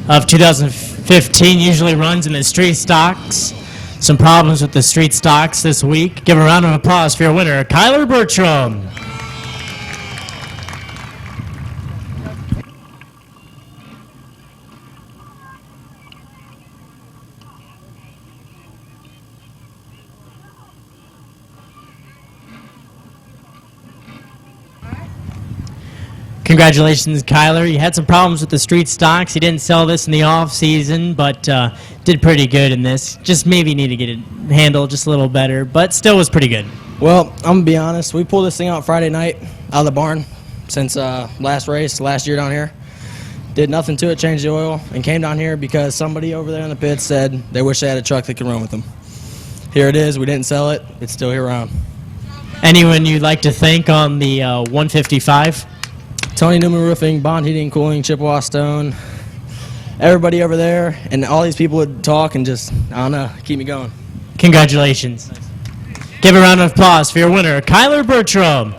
of 2015, usually runs in the street stocks. Some problems with the street stocks this week. Give a round of applause for your winner, Kyler Bertram. Congratulations, Kyler. You had some problems with the street stocks. You didn't sell this in the off season, but did pretty good in this. Just maybe need to get it handled just a little better, but still was pretty good. Well, I'm gonna be honest. We pulled this thing out Friday night out of the barn since last year down here. Did nothing to it, changed the oil, and came down here because somebody over there in the pits said they wish they had a truck that could run with them. Here it is. We didn't sell it. It's still here around. Anyone you'd like to thank on the 155? Tony Newman Roofing, Bond Heating and Cooling, Chippewa Stone, everybody over there, and all these people would talk and just, I don't know, keep me going. Congratulations. Give a round of applause for your winner, Kyler Bertram.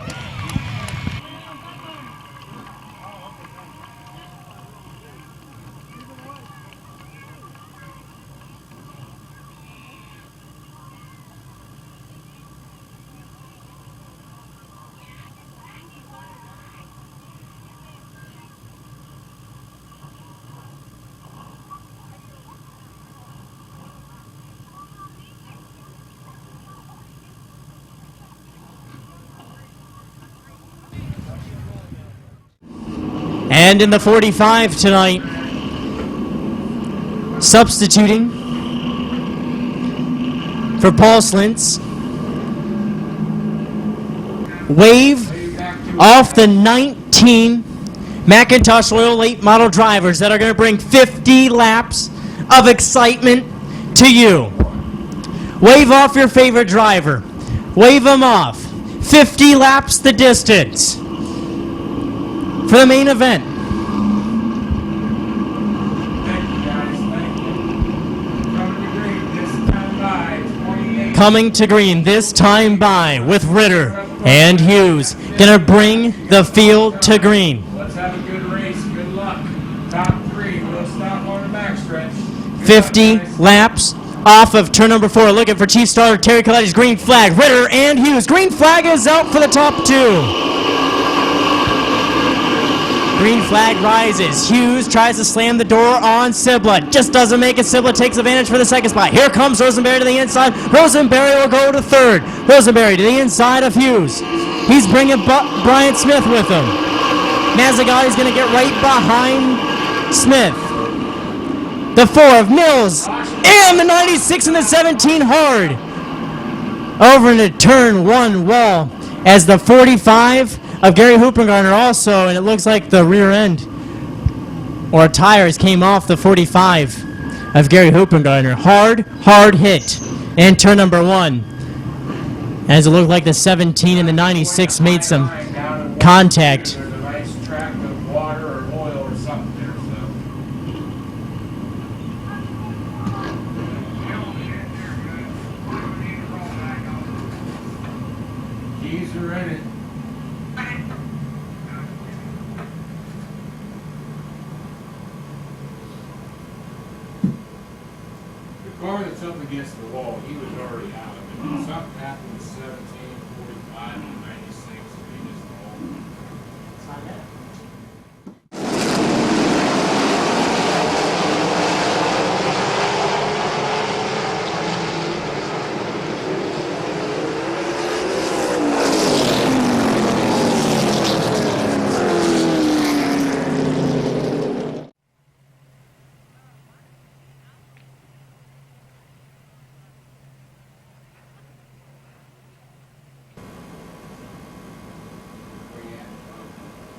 And in the 45 tonight, substituting for Paul Slintz, Wave off the 19 Macintosh Oil late model drivers that are going to bring 50 laps of excitement to you. Wave off your favorite driver. Wave them off. 50 laps the distance for the main event. Coming to green this time by with Ritter and Hughes. Gonna bring the field to green. Let's have a good race. Good luck. Top three. We'll stop on the backstretch. 50 laps off of turn number 4. Looking for Chief Starter Terry Coletti's green flag. Ritter and Hughes. Green flag is out for the top two. Green flag rises. Hughes tries to slam the door on Siblet. Just doesn't make it. Siblet takes advantage for the second spot. Here comes Rosenberry to the inside. Rosenberry will go to third. Rosenberry to the inside of Hughes. He's bringing Brian Smith with him. Mazagotti's going to get right behind Smith. The 4 of Mills. And the 96 and the 17 hard. Over into turn 1 wall as the 45 of Gary Hoopengarner also, and it looks like the rear end or tires came off the 45 of Gary Hoopengarner. Hard hit in turn number 1. As it looked like the 17 and the 96 made some contact. There's a nice track of water or oil or something there. you're in it. The car that's up against the wall, he was already out of it. Something happened in 1745 and 96, and he just rolled.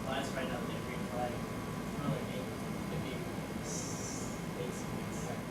Well, that's right up there, green flag. Another game. Could be basically second.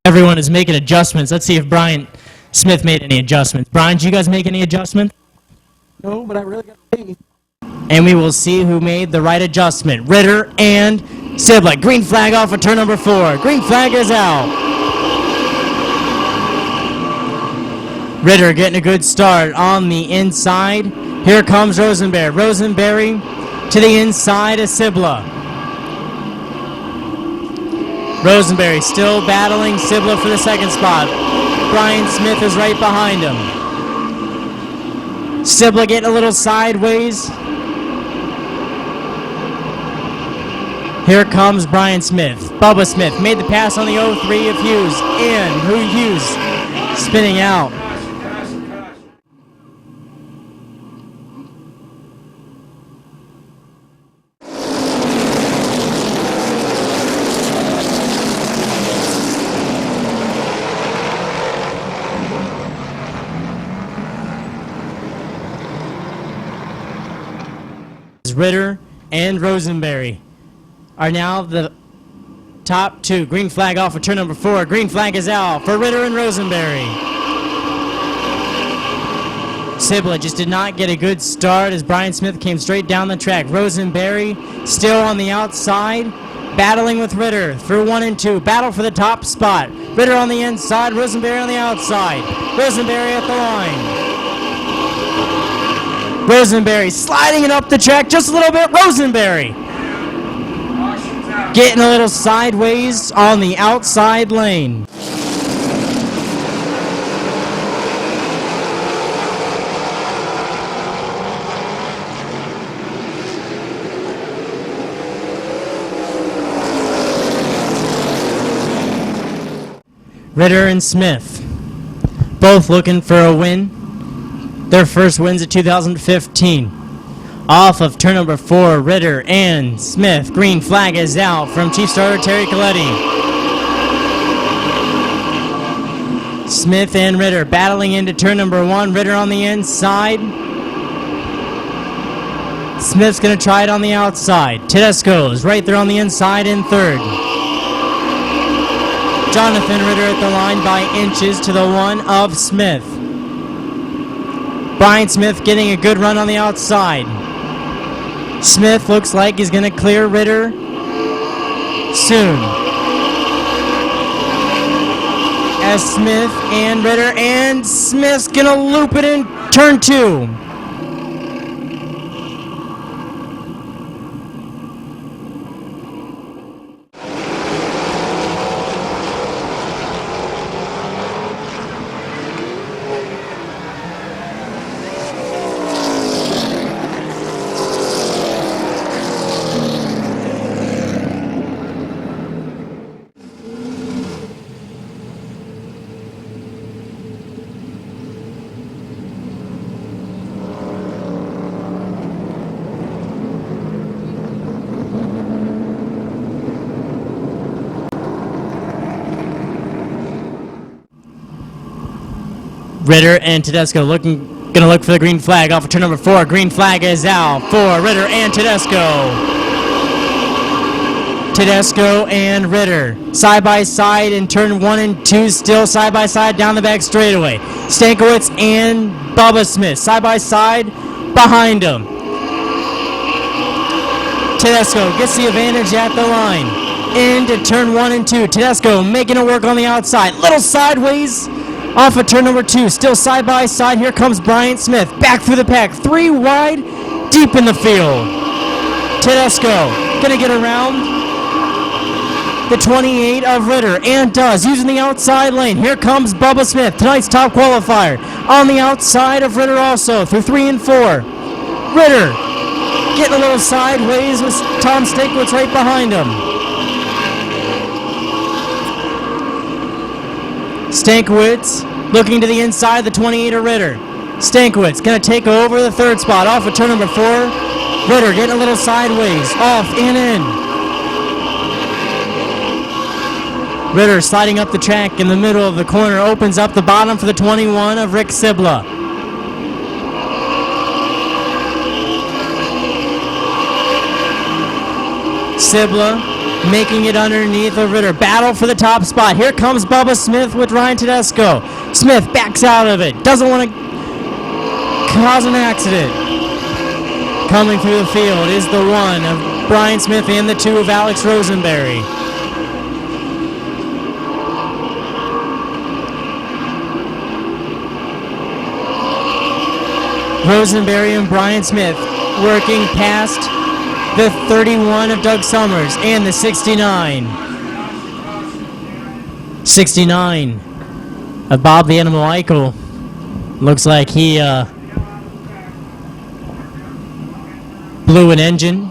Everyone is making adjustments. Let's see if Brian Smith made any adjustments. Brian, did you guys make any adjustments? No, but I really got to see. And we will see who made the right adjustment. Ritter and Sibla. Green flag off of turn number 4. Green flag is out. Ritter getting a good start on the inside. Here comes Rosenberry. Rosenberry to the inside of Sibla. Rosenberry still battling Sibla for the second spot. Brian Smith is right behind him. Sibla getting a little sideways. Here comes Brian Smith. Bubba Smith made the pass on the 0-3 of Hughes. Hughes spinning out. Ritter and Rosenberry are now the top two. Green flag off of turn number 4. Green flag is out for Ritter and Rosenberry. Sibla just did not get a good start as Brian Smith came straight down the track. Rosenberry still on the outside, battling with Ritter through 1 and 2. Battle for the top spot. Ritter on the inside, Rosenberry on the outside. Rosenberry at the line. Rosenberry sliding it up the track just a little bit. Rosenberry getting a little sideways on the outside lane. Ritter and Smith both looking for a win. Their first wins of 2015. Off of turn number 4, Ritter and Smith. Green flag is out from Chief Starter Terry Coletti. Smith and Ritter battling into turn number 1. Ritter on the inside. Smith's going to try it on the outside. Tedesco is right there on the inside in third. Jonathan Ritter at the line by inches to the 1 of Smith. Brian Smith getting a good run on the outside. Smith looks like he's going to clear Ritter soon. As Smith and Ritter, and Smith's going to loop it in turn 2. Ritter and Tedesco gonna look for the green flag off of turn number 4. Green flag is out for Ritter and Tedesco. Tedesco and Ritter side by side in turn 1 and 2, still side by side down the back straightaway. Stankiewicz and Bubba Smith side by side behind him. Tedesco gets the advantage at the line into turn 1 and 2. Tedesco making it work on the outside, little sideways off of turn number 2, still side by side. Here comes Bryant Smith back through the pack, 3 wide, deep in the field. Tedesco gonna get around the 28 of Ritter, and does, using the outside lane. Here comes Bubba Smith, tonight's top qualifier, on the outside of Ritter also, through 3 and 4. Ritter getting a little sideways with Tom Stankiewicz right behind him. Stankiewicz looking to the inside, the 28 of Ritter. Stankiewicz going to take over the 3rd spot off of turn number 4. Ritter getting a little sideways, off and in. Ritter sliding up the track in the middle of the corner, opens up the bottom for the 21 of Rick Sibla. Sibla making it underneath of Ritter. Battle for the top spot. Here comes Bubba Smith with Ryan Tedesco. Smith backs out of it. Doesn't want to cause an accident. Coming through the field is the 1 of Brian Smith and the 2 of Alex Rosenberry. Rosenberry and Brian Smith working past the 31 of Doug Summers and the 69. 69 of Bob the Animal Eichel. Looks like he blew an engine.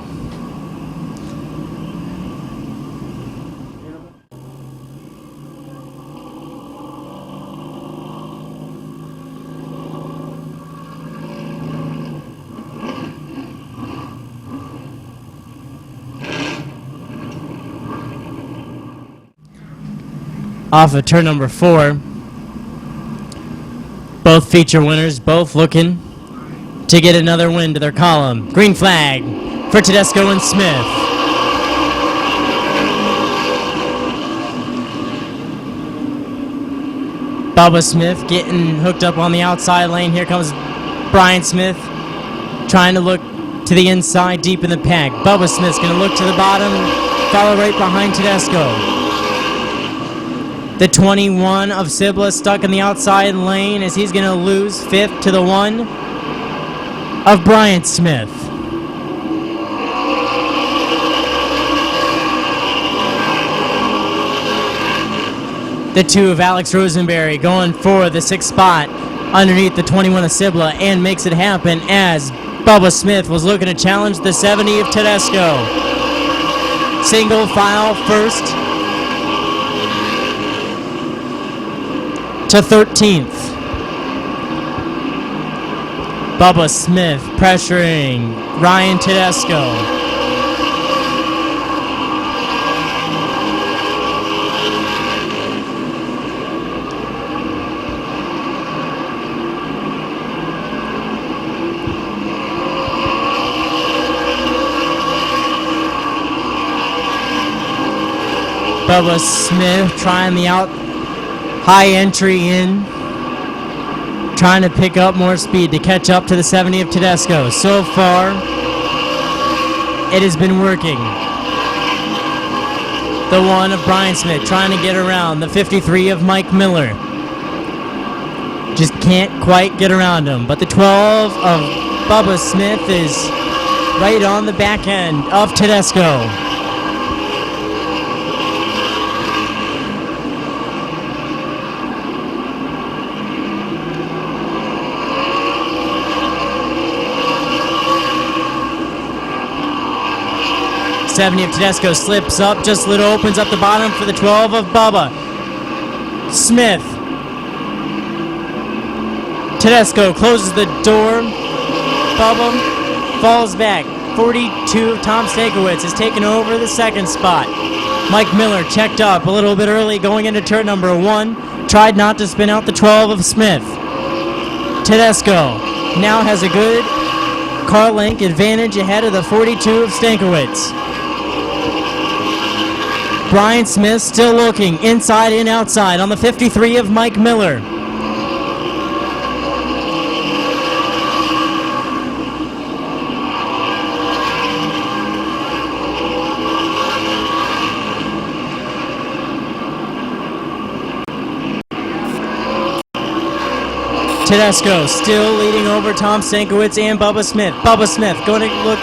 Off of turn number 4. Both feature winners, both looking to get another win to their column. Green flag for Tedesco and Smith. Bubba Smith getting hooked up on the outside lane. Here comes Brian Smith trying to look to the inside deep in the pack. Bubba Smith's going to look to the bottom, follow right behind Tedesco. The 21 of Sibla stuck in the outside lane as he's going to lose 5th to the 1 of Bryant Smith. The 2 of Alex Rosenberry going for the 6th spot underneath the 21 of Sibla and makes it happen as Bubba Smith was looking to challenge the 70 of Tedesco. Single file first to 13th. Bubba Smith pressuring Ryan Tedesco. Bubba Smith trying the high entry in, trying to pick up more speed to catch up to the 70 of Tedesco. So far, it has been working. The 1 of Brian Smith trying to get around the 53 of Mike Miller. Just can't quite get around him. But the 12 of Bubba Smith is right on the back end of Tedesco. The 70 of Tedesco slips up just a little, opens up the bottom for the 12 of Bubba Smith. Tedesco closes the door. Bubba falls back. 42 of Tom Stankiewicz has taken over the 2nd spot. Mike Miller checked up a little bit early going into turn number 1. Tried not to spin out the 12 of Smith. Tedesco now has a good car length advantage ahead of the 42 of Stankiewicz. Brian Smith still looking inside and outside on the 53 of Mike Miller. Tedesco still leading over Tom Stankiewicz and Bubba Smith. Bubba Smith going to look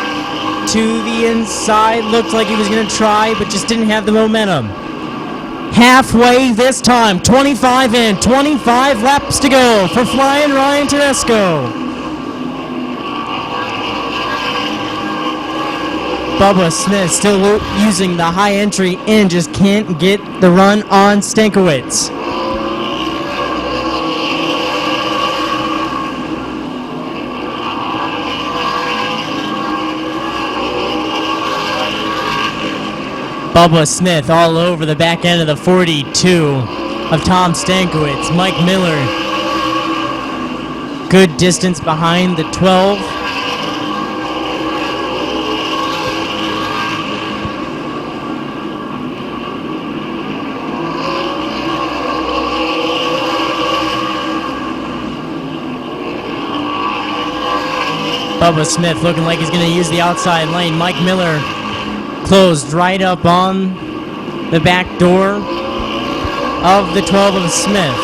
to the inside. Looked like he was going to try, but just didn't have the momentum. Halfway this time, 25 in, 25 laps to go for Flying Ryan Tedesco. Bubba Smith still using the high entry and just can't get the run on Stankiewicz. Bubba Smith all over the back end of the 42 of Tom Stankiewicz. Mike Miller, good distance behind the 12. Bubba Smith looking like he's going to use the outside lane. Mike Miller closed right up on the back door of the 12 of Smith.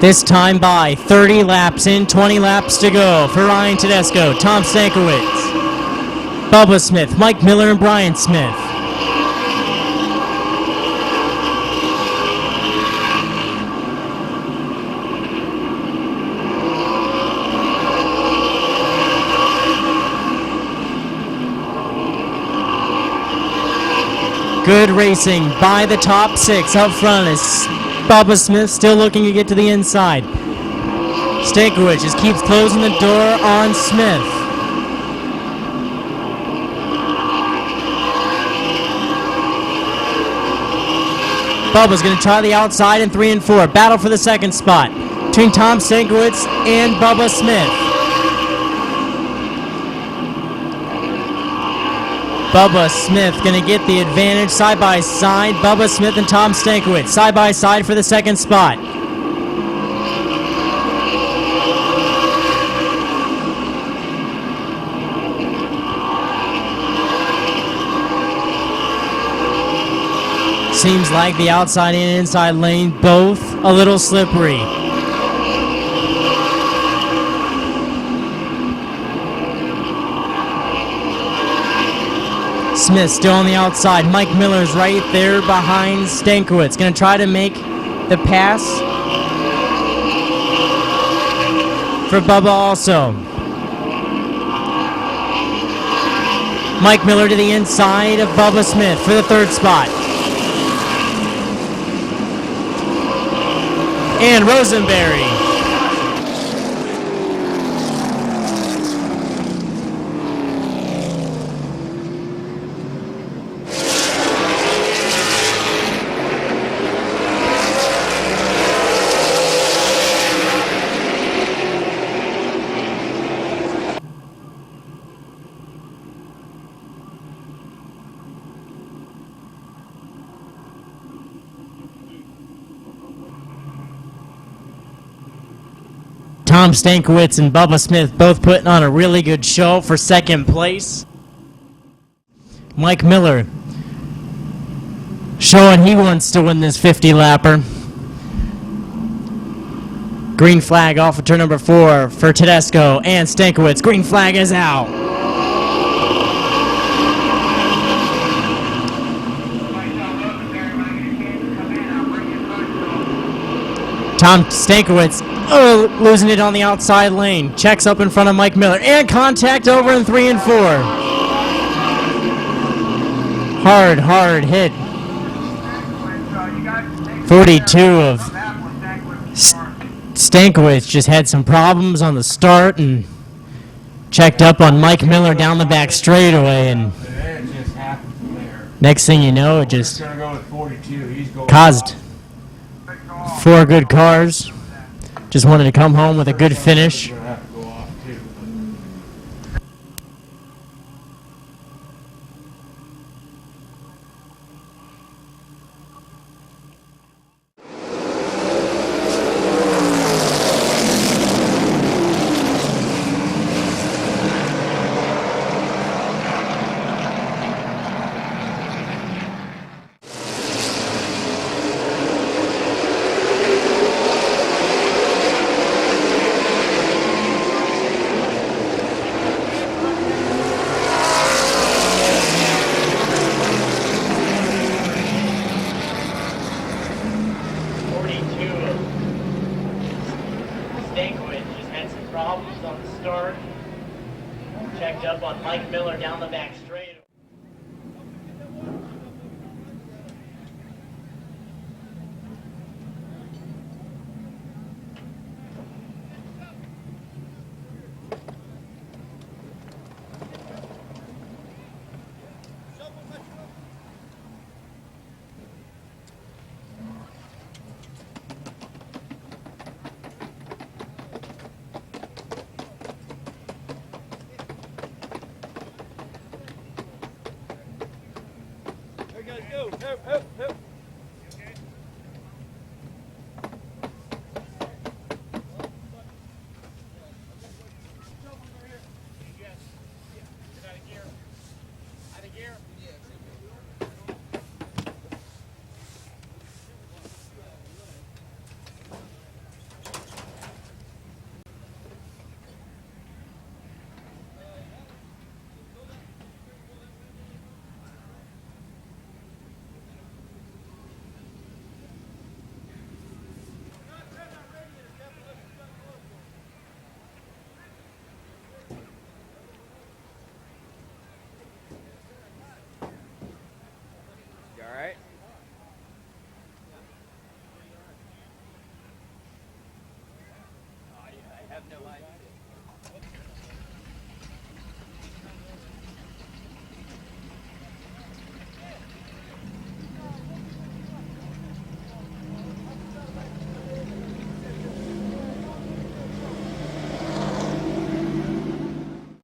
This time by 30 laps in, 20 laps to go for Ryan Tedesco, Tom Stankiewicz, Bubba Smith, Mike Miller, and Brian Smith. Good racing by the top six. Up front is Bubba Smith still looking to get to the inside. Stankiewicz just keeps closing the door on Smith. Bubba's going to try the outside in 3 and 4. Battle for the second spot between Tom Stankiewicz and Bubba Smith. Bubba Smith going to get the advantage side by side. Bubba Smith and Tom Stankiewicz side by side for the second spot. Seems like the outside and inside lane both a little slippery. Smith still on the outside. Mike Miller's right there behind Stankiewicz. Going to try to make the pass for Bubba also. Mike Miller to the inside of Bubba Smith for the third spot. And Rosenberry. Tom Stankiewicz and Bubba Smith both putting on a really good show for second place. Mike Miller showing he wants to win this 50-lapper. Green flag off of turn number 4 for Tedesco and Stankiewicz. Green flag is out. Tom Stankiewicz losing it on the outside lane. Checks up in front of Mike Miller. And contact over in 3 and 4. Hard hit. 42 of Stankiewicz just had some problems on the start and checked up on Mike Miller down the back straightaway. And It just happened from there. Next thing you know, it He's just gonna go with 42. He's going caused off. 4 good cars. Just wanted to come home with a good finish. He's gonna have to go off too. Problems on the start. Checked up on Mike Miller down the back straight.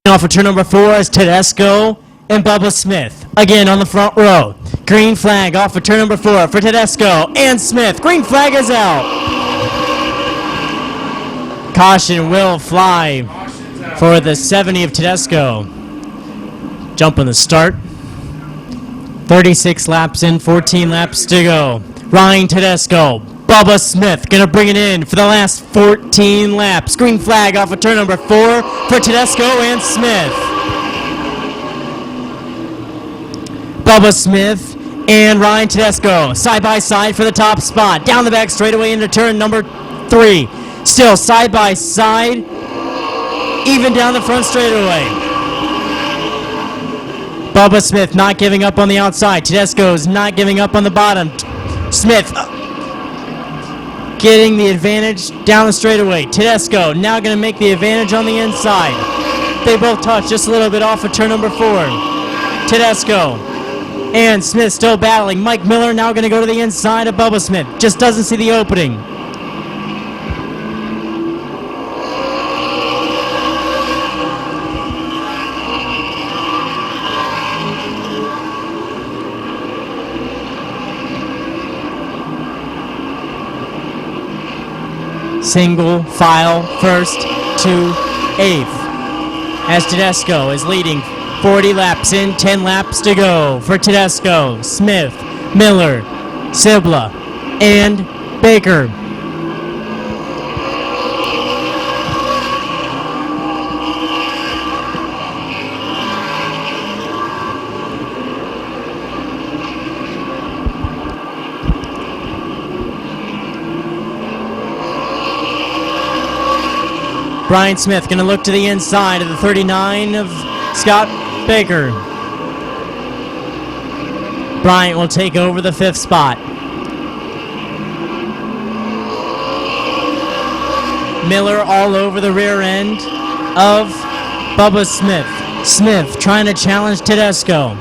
Off of turn number 4 is Tedesco and Bubba Smith. Again on the front row. Green flag off of turn number 4 for Tedesco and Smith. Green flag is out. Caution will fly for the 70 of Tedesco. Jump on the start. 36 laps in, 14 laps to go. Ryan Tedesco. Bubba Smith gonna bring it in for the last 14 laps. Green flag off of turn number 4 for Tedesco and Smith. Bubba Smith and Ryan Tedesco side by side for the top spot. Down the back straightaway into turn number 3. Still side by side, even down the front straightaway. Bubba Smith not giving up on the outside. Tedesco's not giving up on the bottom. Smith getting the advantage down the straightaway. Tedesco now going to make the advantage on the inside. They both touch just a little bit off of turn number 4. Tedesco and Smith still battling. Mike Miller now going to go to the inside of Bubba Smith. Just doesn't see the opening. Single file first to 8th as Tedesco is leading 40 laps in, 10 laps to go for Tedesco, Smith, Miller, Sibla, and Baker. Brian Smith going to look to the inside of the 39 of Scott Baker. Bryant will take over the 5th spot. Miller all over the rear end of Bubba Smith. Smith trying to challenge Tedesco.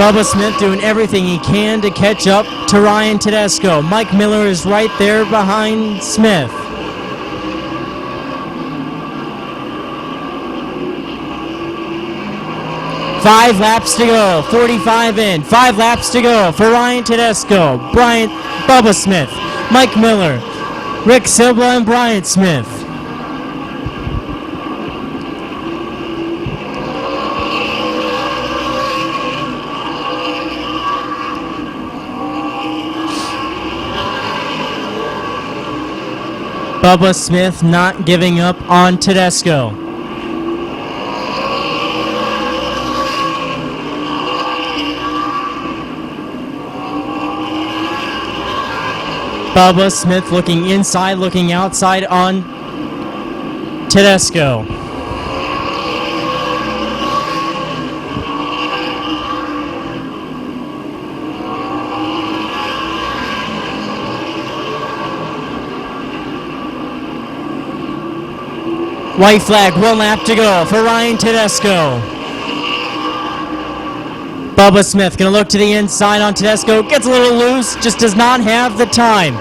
Bubba Smith doing everything he can to catch up to Ryan Tedesco. Mike Miller is right there behind Smith. Five laps to go, 45 in. 5 laps to go for Ryan Tedesco, Bubba Smith, Mike Miller, Rick Sibla, and Bryant Smith. Bubba Smith not giving up on Tedesco. Bubba Smith looking inside, looking outside on Tedesco. White flag, 1 lap to go for Ryan Tedesco. Bubba Smith gonna look to the inside on Tedesco, gets a little loose, just does not have the time.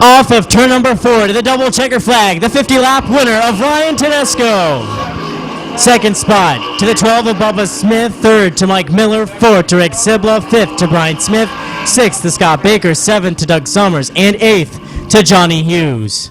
Off of turn number 4 to the double checker flag, the 50-lap winner of Ryan Tedesco. Second spot to the 12 of Bubba Smith, third to Mike Miller, fourth to Rick Sibla, fifth to Brian Smith, sixth to Scott Baker, seventh to Doug Summers, and eighth to Johnny Hughes.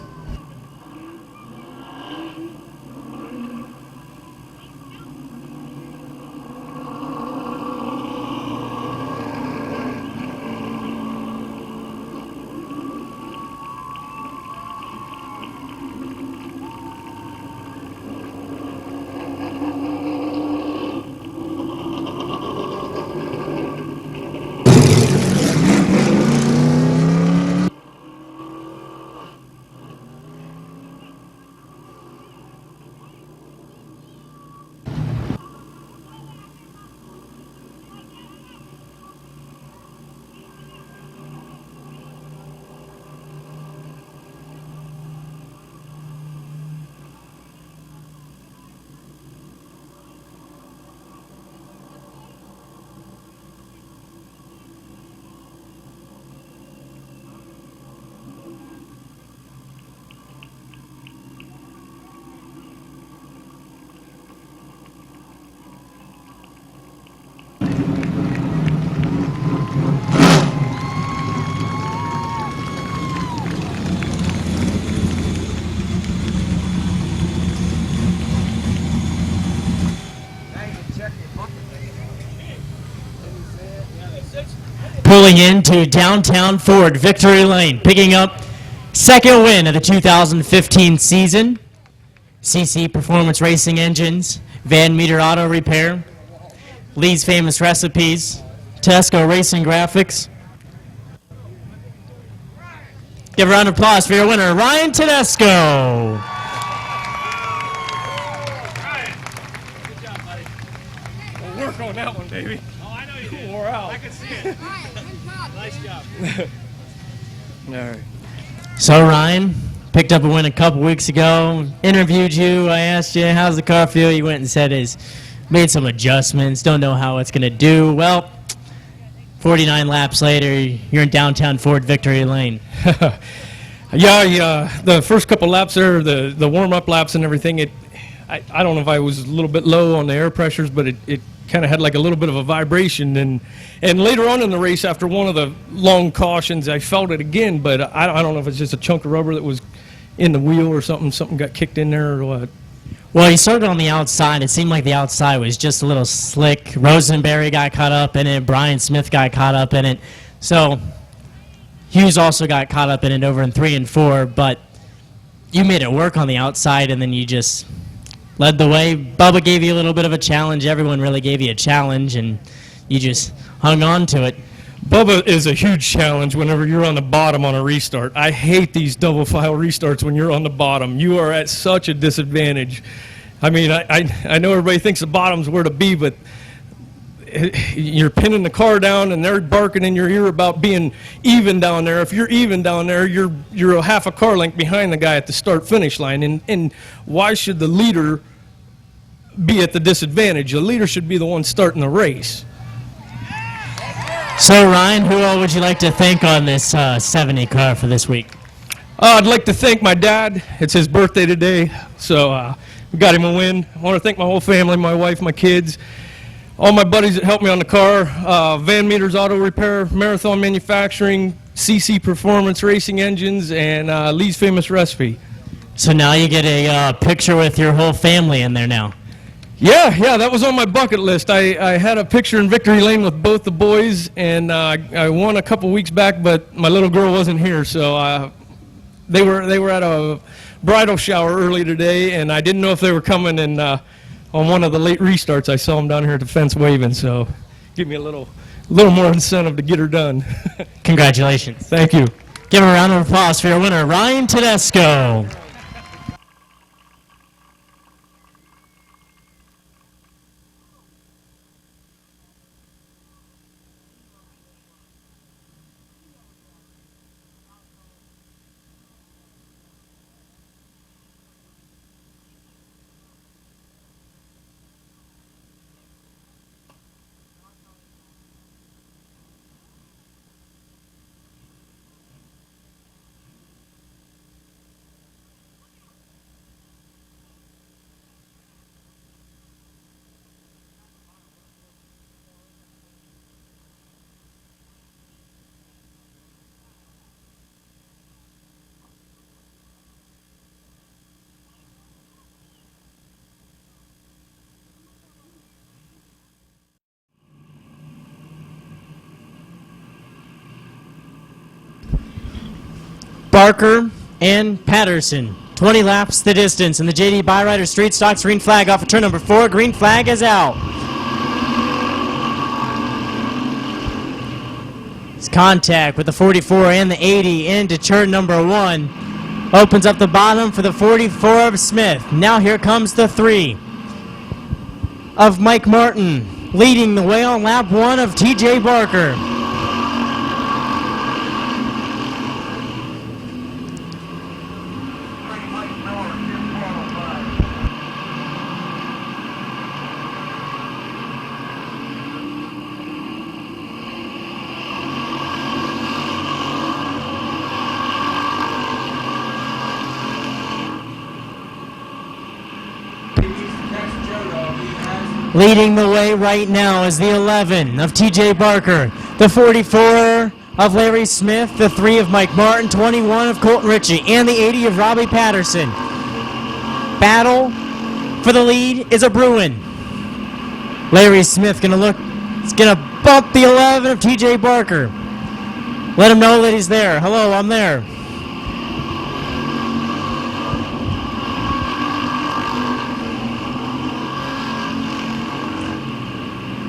Pulling into downtown Ford Victory Lane, picking up second win of the 2015 season. CC Performance Racing Engines, Van Meter Auto Repair, Lee's Famous Recipes, Tedesco Racing Graphics. Give a round of applause for your winner, Ryan Tedesco. Ryan, good job, buddy. We'll work on that one, baby. Oh, I know you did. Wore out. I can see it. Nice job. All right. So Ryan, picked up a win a couple weeks ago, interviewed you, I asked you, how's the car feel? You went and said it's made some adjustments, don't know how it's going to do. Well, 49 laps later, you're in downtown Ford Victory Lane. Yeah, the first couple laps there, the warm-up laps and everything, I don't know if I was a little bit low on the air pressures, but it kind of had like a little bit of a vibration. And later on in the race, after one of the long cautions, I felt it again, but I don't know if it's just a chunk of rubber that was in the wheel or something got kicked in there or what. Well, he started on the outside. It seemed like the outside was just a little slick. Rosenberry got caught up in it. Brian Smith got caught up in it. So Hughes also got caught up in it over in 3 and 4, but you made it work on the outside, and then you just led the way. Bubba gave you a little bit of a challenge. Everyone really gave you a challenge, and you just hung on to it. Bubba is a huge challenge whenever you're on the bottom on a restart. I hate these double file restarts when you're on the bottom. You are at such a disadvantage. I mean, I know everybody thinks the bottom's where to be, but you're pinning the car down and they're barking in your ear about being even down there. If you're even down there, you're a half a car length behind the guy at the start-finish line. And why should the leader be at the disadvantage? The leader should be the one starting the race. So, Ryan, who all would you like to thank on this 70 car for this week? I'd like to thank my dad. It's his birthday today, so we got him a win. I want to thank my whole family, my wife, my kids, all my buddies that helped me on the car, Van Meters Auto Repair, Marathon Manufacturing, CC Performance Racing Engines, and Lee's Famous Recipe. So now you get a picture with your whole family in there now. Yeah, that was on my bucket list. I had a picture in Victory Lane with both the boys, and I won a couple weeks back, but my little girl wasn't here, so they were at a bridal shower early today, and I didn't know if they were coming, and on one of the late restarts, I saw them down here at the fence waving, so give me a little more incentive to get her done. Congratulations. Thank you. Give a round of applause for your winner, Ryan Tedesco. Barker and Patterson. 20 laps the distance in the JD Byrider Street Stocks green flag off of turn number 4. Green flag is out. It's contact with the 44 and the 80 into turn number 1. Opens up the bottom for the 44 of Smith. Now here comes the 3 of Mike Martin. Leading the way on lap 1 of TJ Barker. Leading the way right now is the 11 of TJ Barker, the 44 of Larry Smith, the 3 of Mike Martin, 21 of Colton Ritchie, and the 80 of Robbie Patterson. Battle for the lead is a Bruin. Larry Smith gonna bump the 11 of TJ Barker. Let him know that he's there. Hello, I'm there.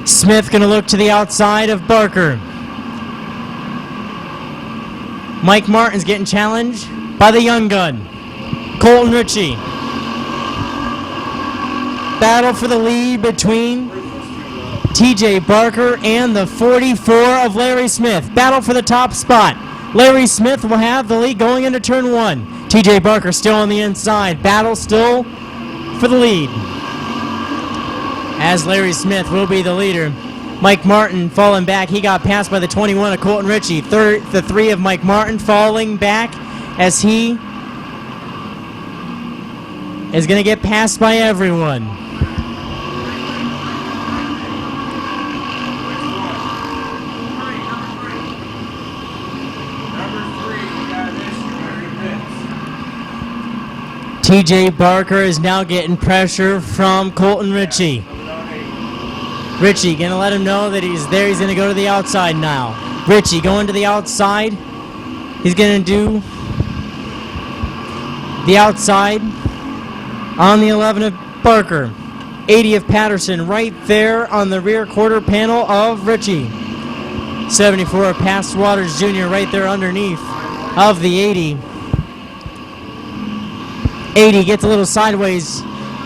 Smith going to look to the outside of Barker. Mike Martin's getting challenged by the young gun, Colton Ritchie. Battle for the lead between TJ Barker and the 44 of Larry Smith. Battle for the top spot. Larry Smith will have the lead going into turn 1. TJ Barker still on the inside. Battle still for the lead, as Larry Smith will be the leader. Mike Martin falling back. He got passed by the 21 of Colton Ritchie. The 3 of Mike Martin falling back as he is going to get passed by everyone. TJ Barker is now getting pressure from Colton Ritchie. Ritchie gonna let him know that he's there. He's gonna go to the outside now. Ritchie going to the outside. He's gonna do the outside on the 11 of Barker. 80 of Patterson right there on the rear quarter panel of Ritchie. 74 of Past Waters Jr. right there underneath of the 80. 80 gets a little sideways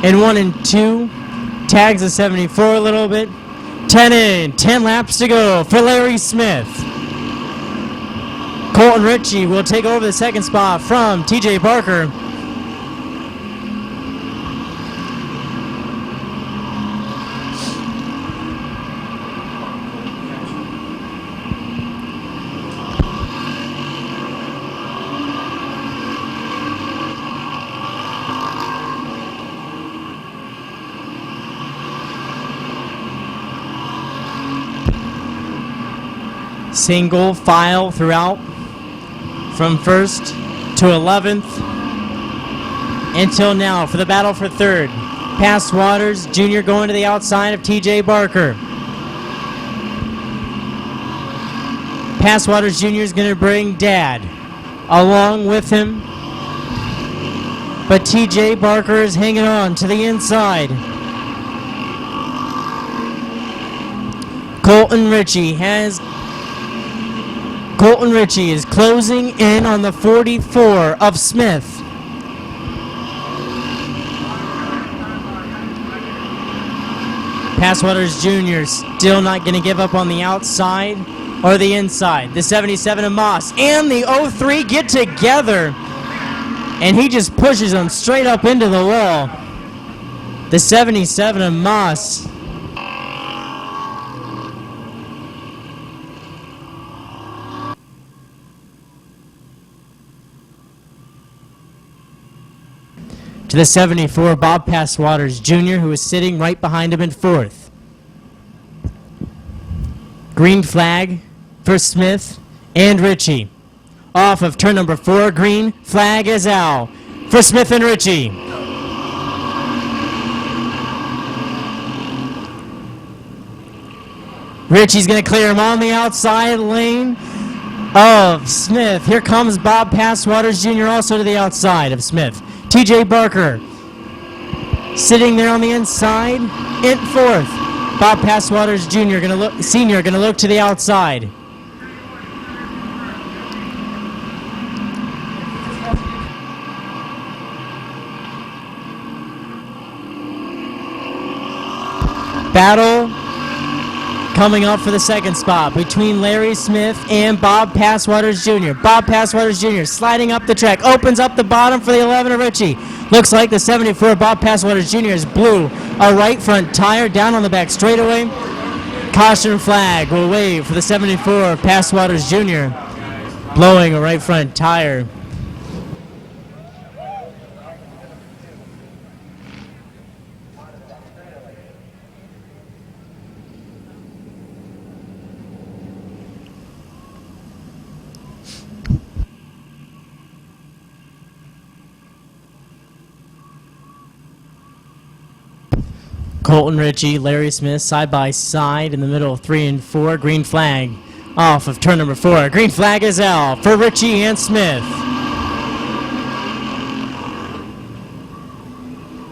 in 1 and 2. Tags the 74 a little bit. 10 in, 10 laps to go for Larry Smith. Colton Ritchie will take over the second spot from TJ Barker. single file throughout from 1st to 11th until now for the battle for 3rd. Pass Waters Jr. going to the outside of TJ Barker. Pass Waters Jr. is going to bring Dad along with him, but TJ Barker is hanging on to the inside. Colton Ritchie is closing in on the 44 of Smith. Passwaters Jr. still not going to give up on the outside or the inside. The 77 of Moss and the 03 get together, and he just pushes them straight up into the wall. The 77 of Moss. To the 74, Bob Passwaters Jr., who is sitting right behind him in 4th. Green flag for Smith and Ritchie. Off of turn number 4, green flag is out for Smith and Ritchie. Ritchie's going to clear him on the outside lane of Smith. Here comes Bob Passwaters Jr. also to the outside of Smith. TJ Barker sitting there on the inside in 4th. Bob Passwaters Jr. Senior gonna look to the outside. Battle coming up for the 2nd spot between Larry Smith and Bob Passwaters Jr. Bob Passwaters Jr. sliding up the track, opens up the bottom for the 11 of Ritchie. Looks like the 74 Bob Passwaters Jr. has blew a right front tire down on the back straightaway. Caution flag will wave for the 74 Passwaters Jr. blowing a right front tire. Colton Ritchie, Larry Smith, side by side in the middle of 3 and 4. Green flag off of turn number 4. Green flag is out for Ritchie and Smith.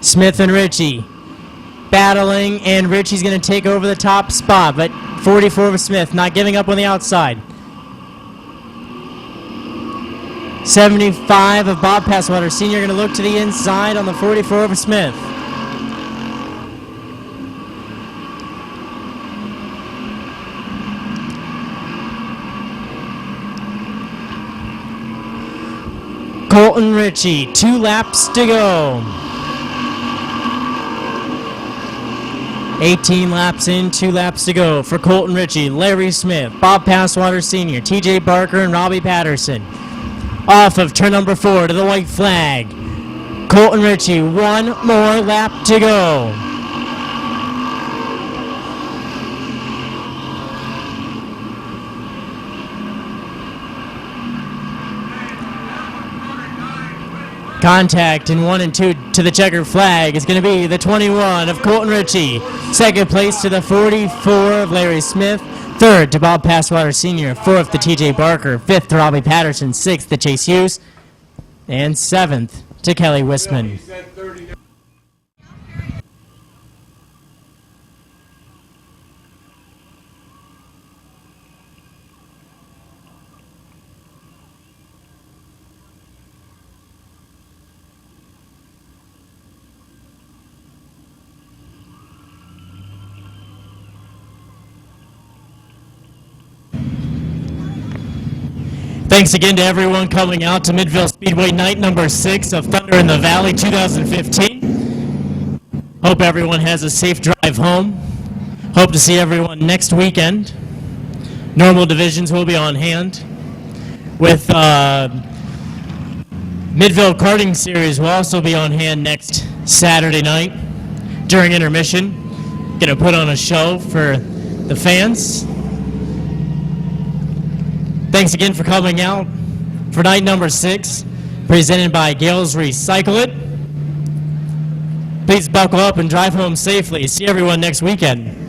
Smith and Ritchie battling, and Ritchie's going to take over the top spot, but 44 of Smith not giving up on the outside. 75 of Bob Passwater Sr. going to look to the inside on the 44 of Smith. Colton Ritchie, 2 laps to go. 18 laps in, 2 laps to go for Colton Ritchie, Larry Smith, Bob Passwater Sr., TJ Barker, and Robbie Patterson. Off of turn number 4 to the white flag. Colton Ritchie, 1 more lap to go. Contact in 1 and 2 to the checkered flag is going to be the 21 of Colton Ritchie. 2nd place to the 44 of Larry Smith. 3rd to Bob Passwater Sr. 4th to TJ Barker. 5th to Robbie Patterson. 6th to Chase Hughes. And 7th to Kelly Wisman. Thanks again to everyone coming out to Midvale Speedway night number 6 of Thunder in the Valley 2015. Hope everyone has a safe drive home. Hope to see everyone next weekend. Normal divisions will be on hand. With Midvale Karting Series will also be on hand next Saturday night during intermission. Gonna put on a show for the fans. Thanks again for coming out for night number 6, presented by Gales Recycle It. Please buckle up and drive home safely. See everyone next weekend.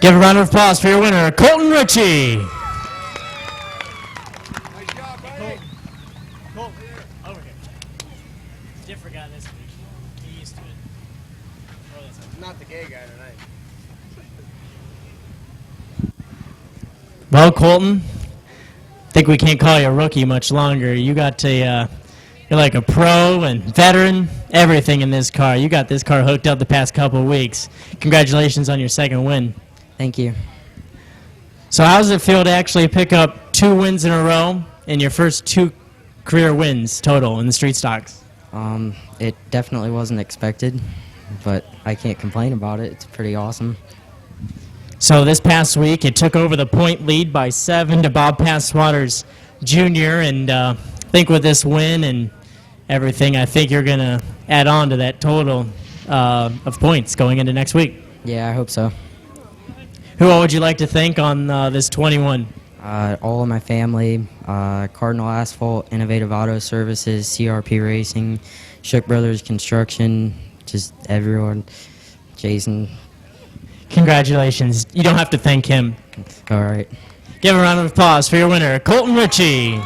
Give a round of applause for your winner, Colton Ritchie. Different guy this week. He used to it. Not the gay guy tonight. Well, Colton, I think we can't call you a rookie much longer. You got to, you're like a pro and veteran, everything in this car. You got this car hooked up the past couple of weeks. Congratulations on your second win. Thank you. So how does it feel to actually pick up 2 wins in a row and your first 2 career wins total in the street stocks? It definitely wasn't expected, but I can't complain about it. It's pretty awesome. So this past week, it took over the point lead by 7 to Bob Passwater's Jr., and I think with this win and everything, I think you're going to add on to that total of points going into next week. Yeah, I hope so. Who all would you like to thank on this 21? All of my family, Cardinal Asphalt, Innovative Auto Services, CRP Racing, Shook Brothers Construction, just everyone, Jason. Congratulations. You don't have to thank him. All right. Give a round of applause for your winner, Colton Ritchie.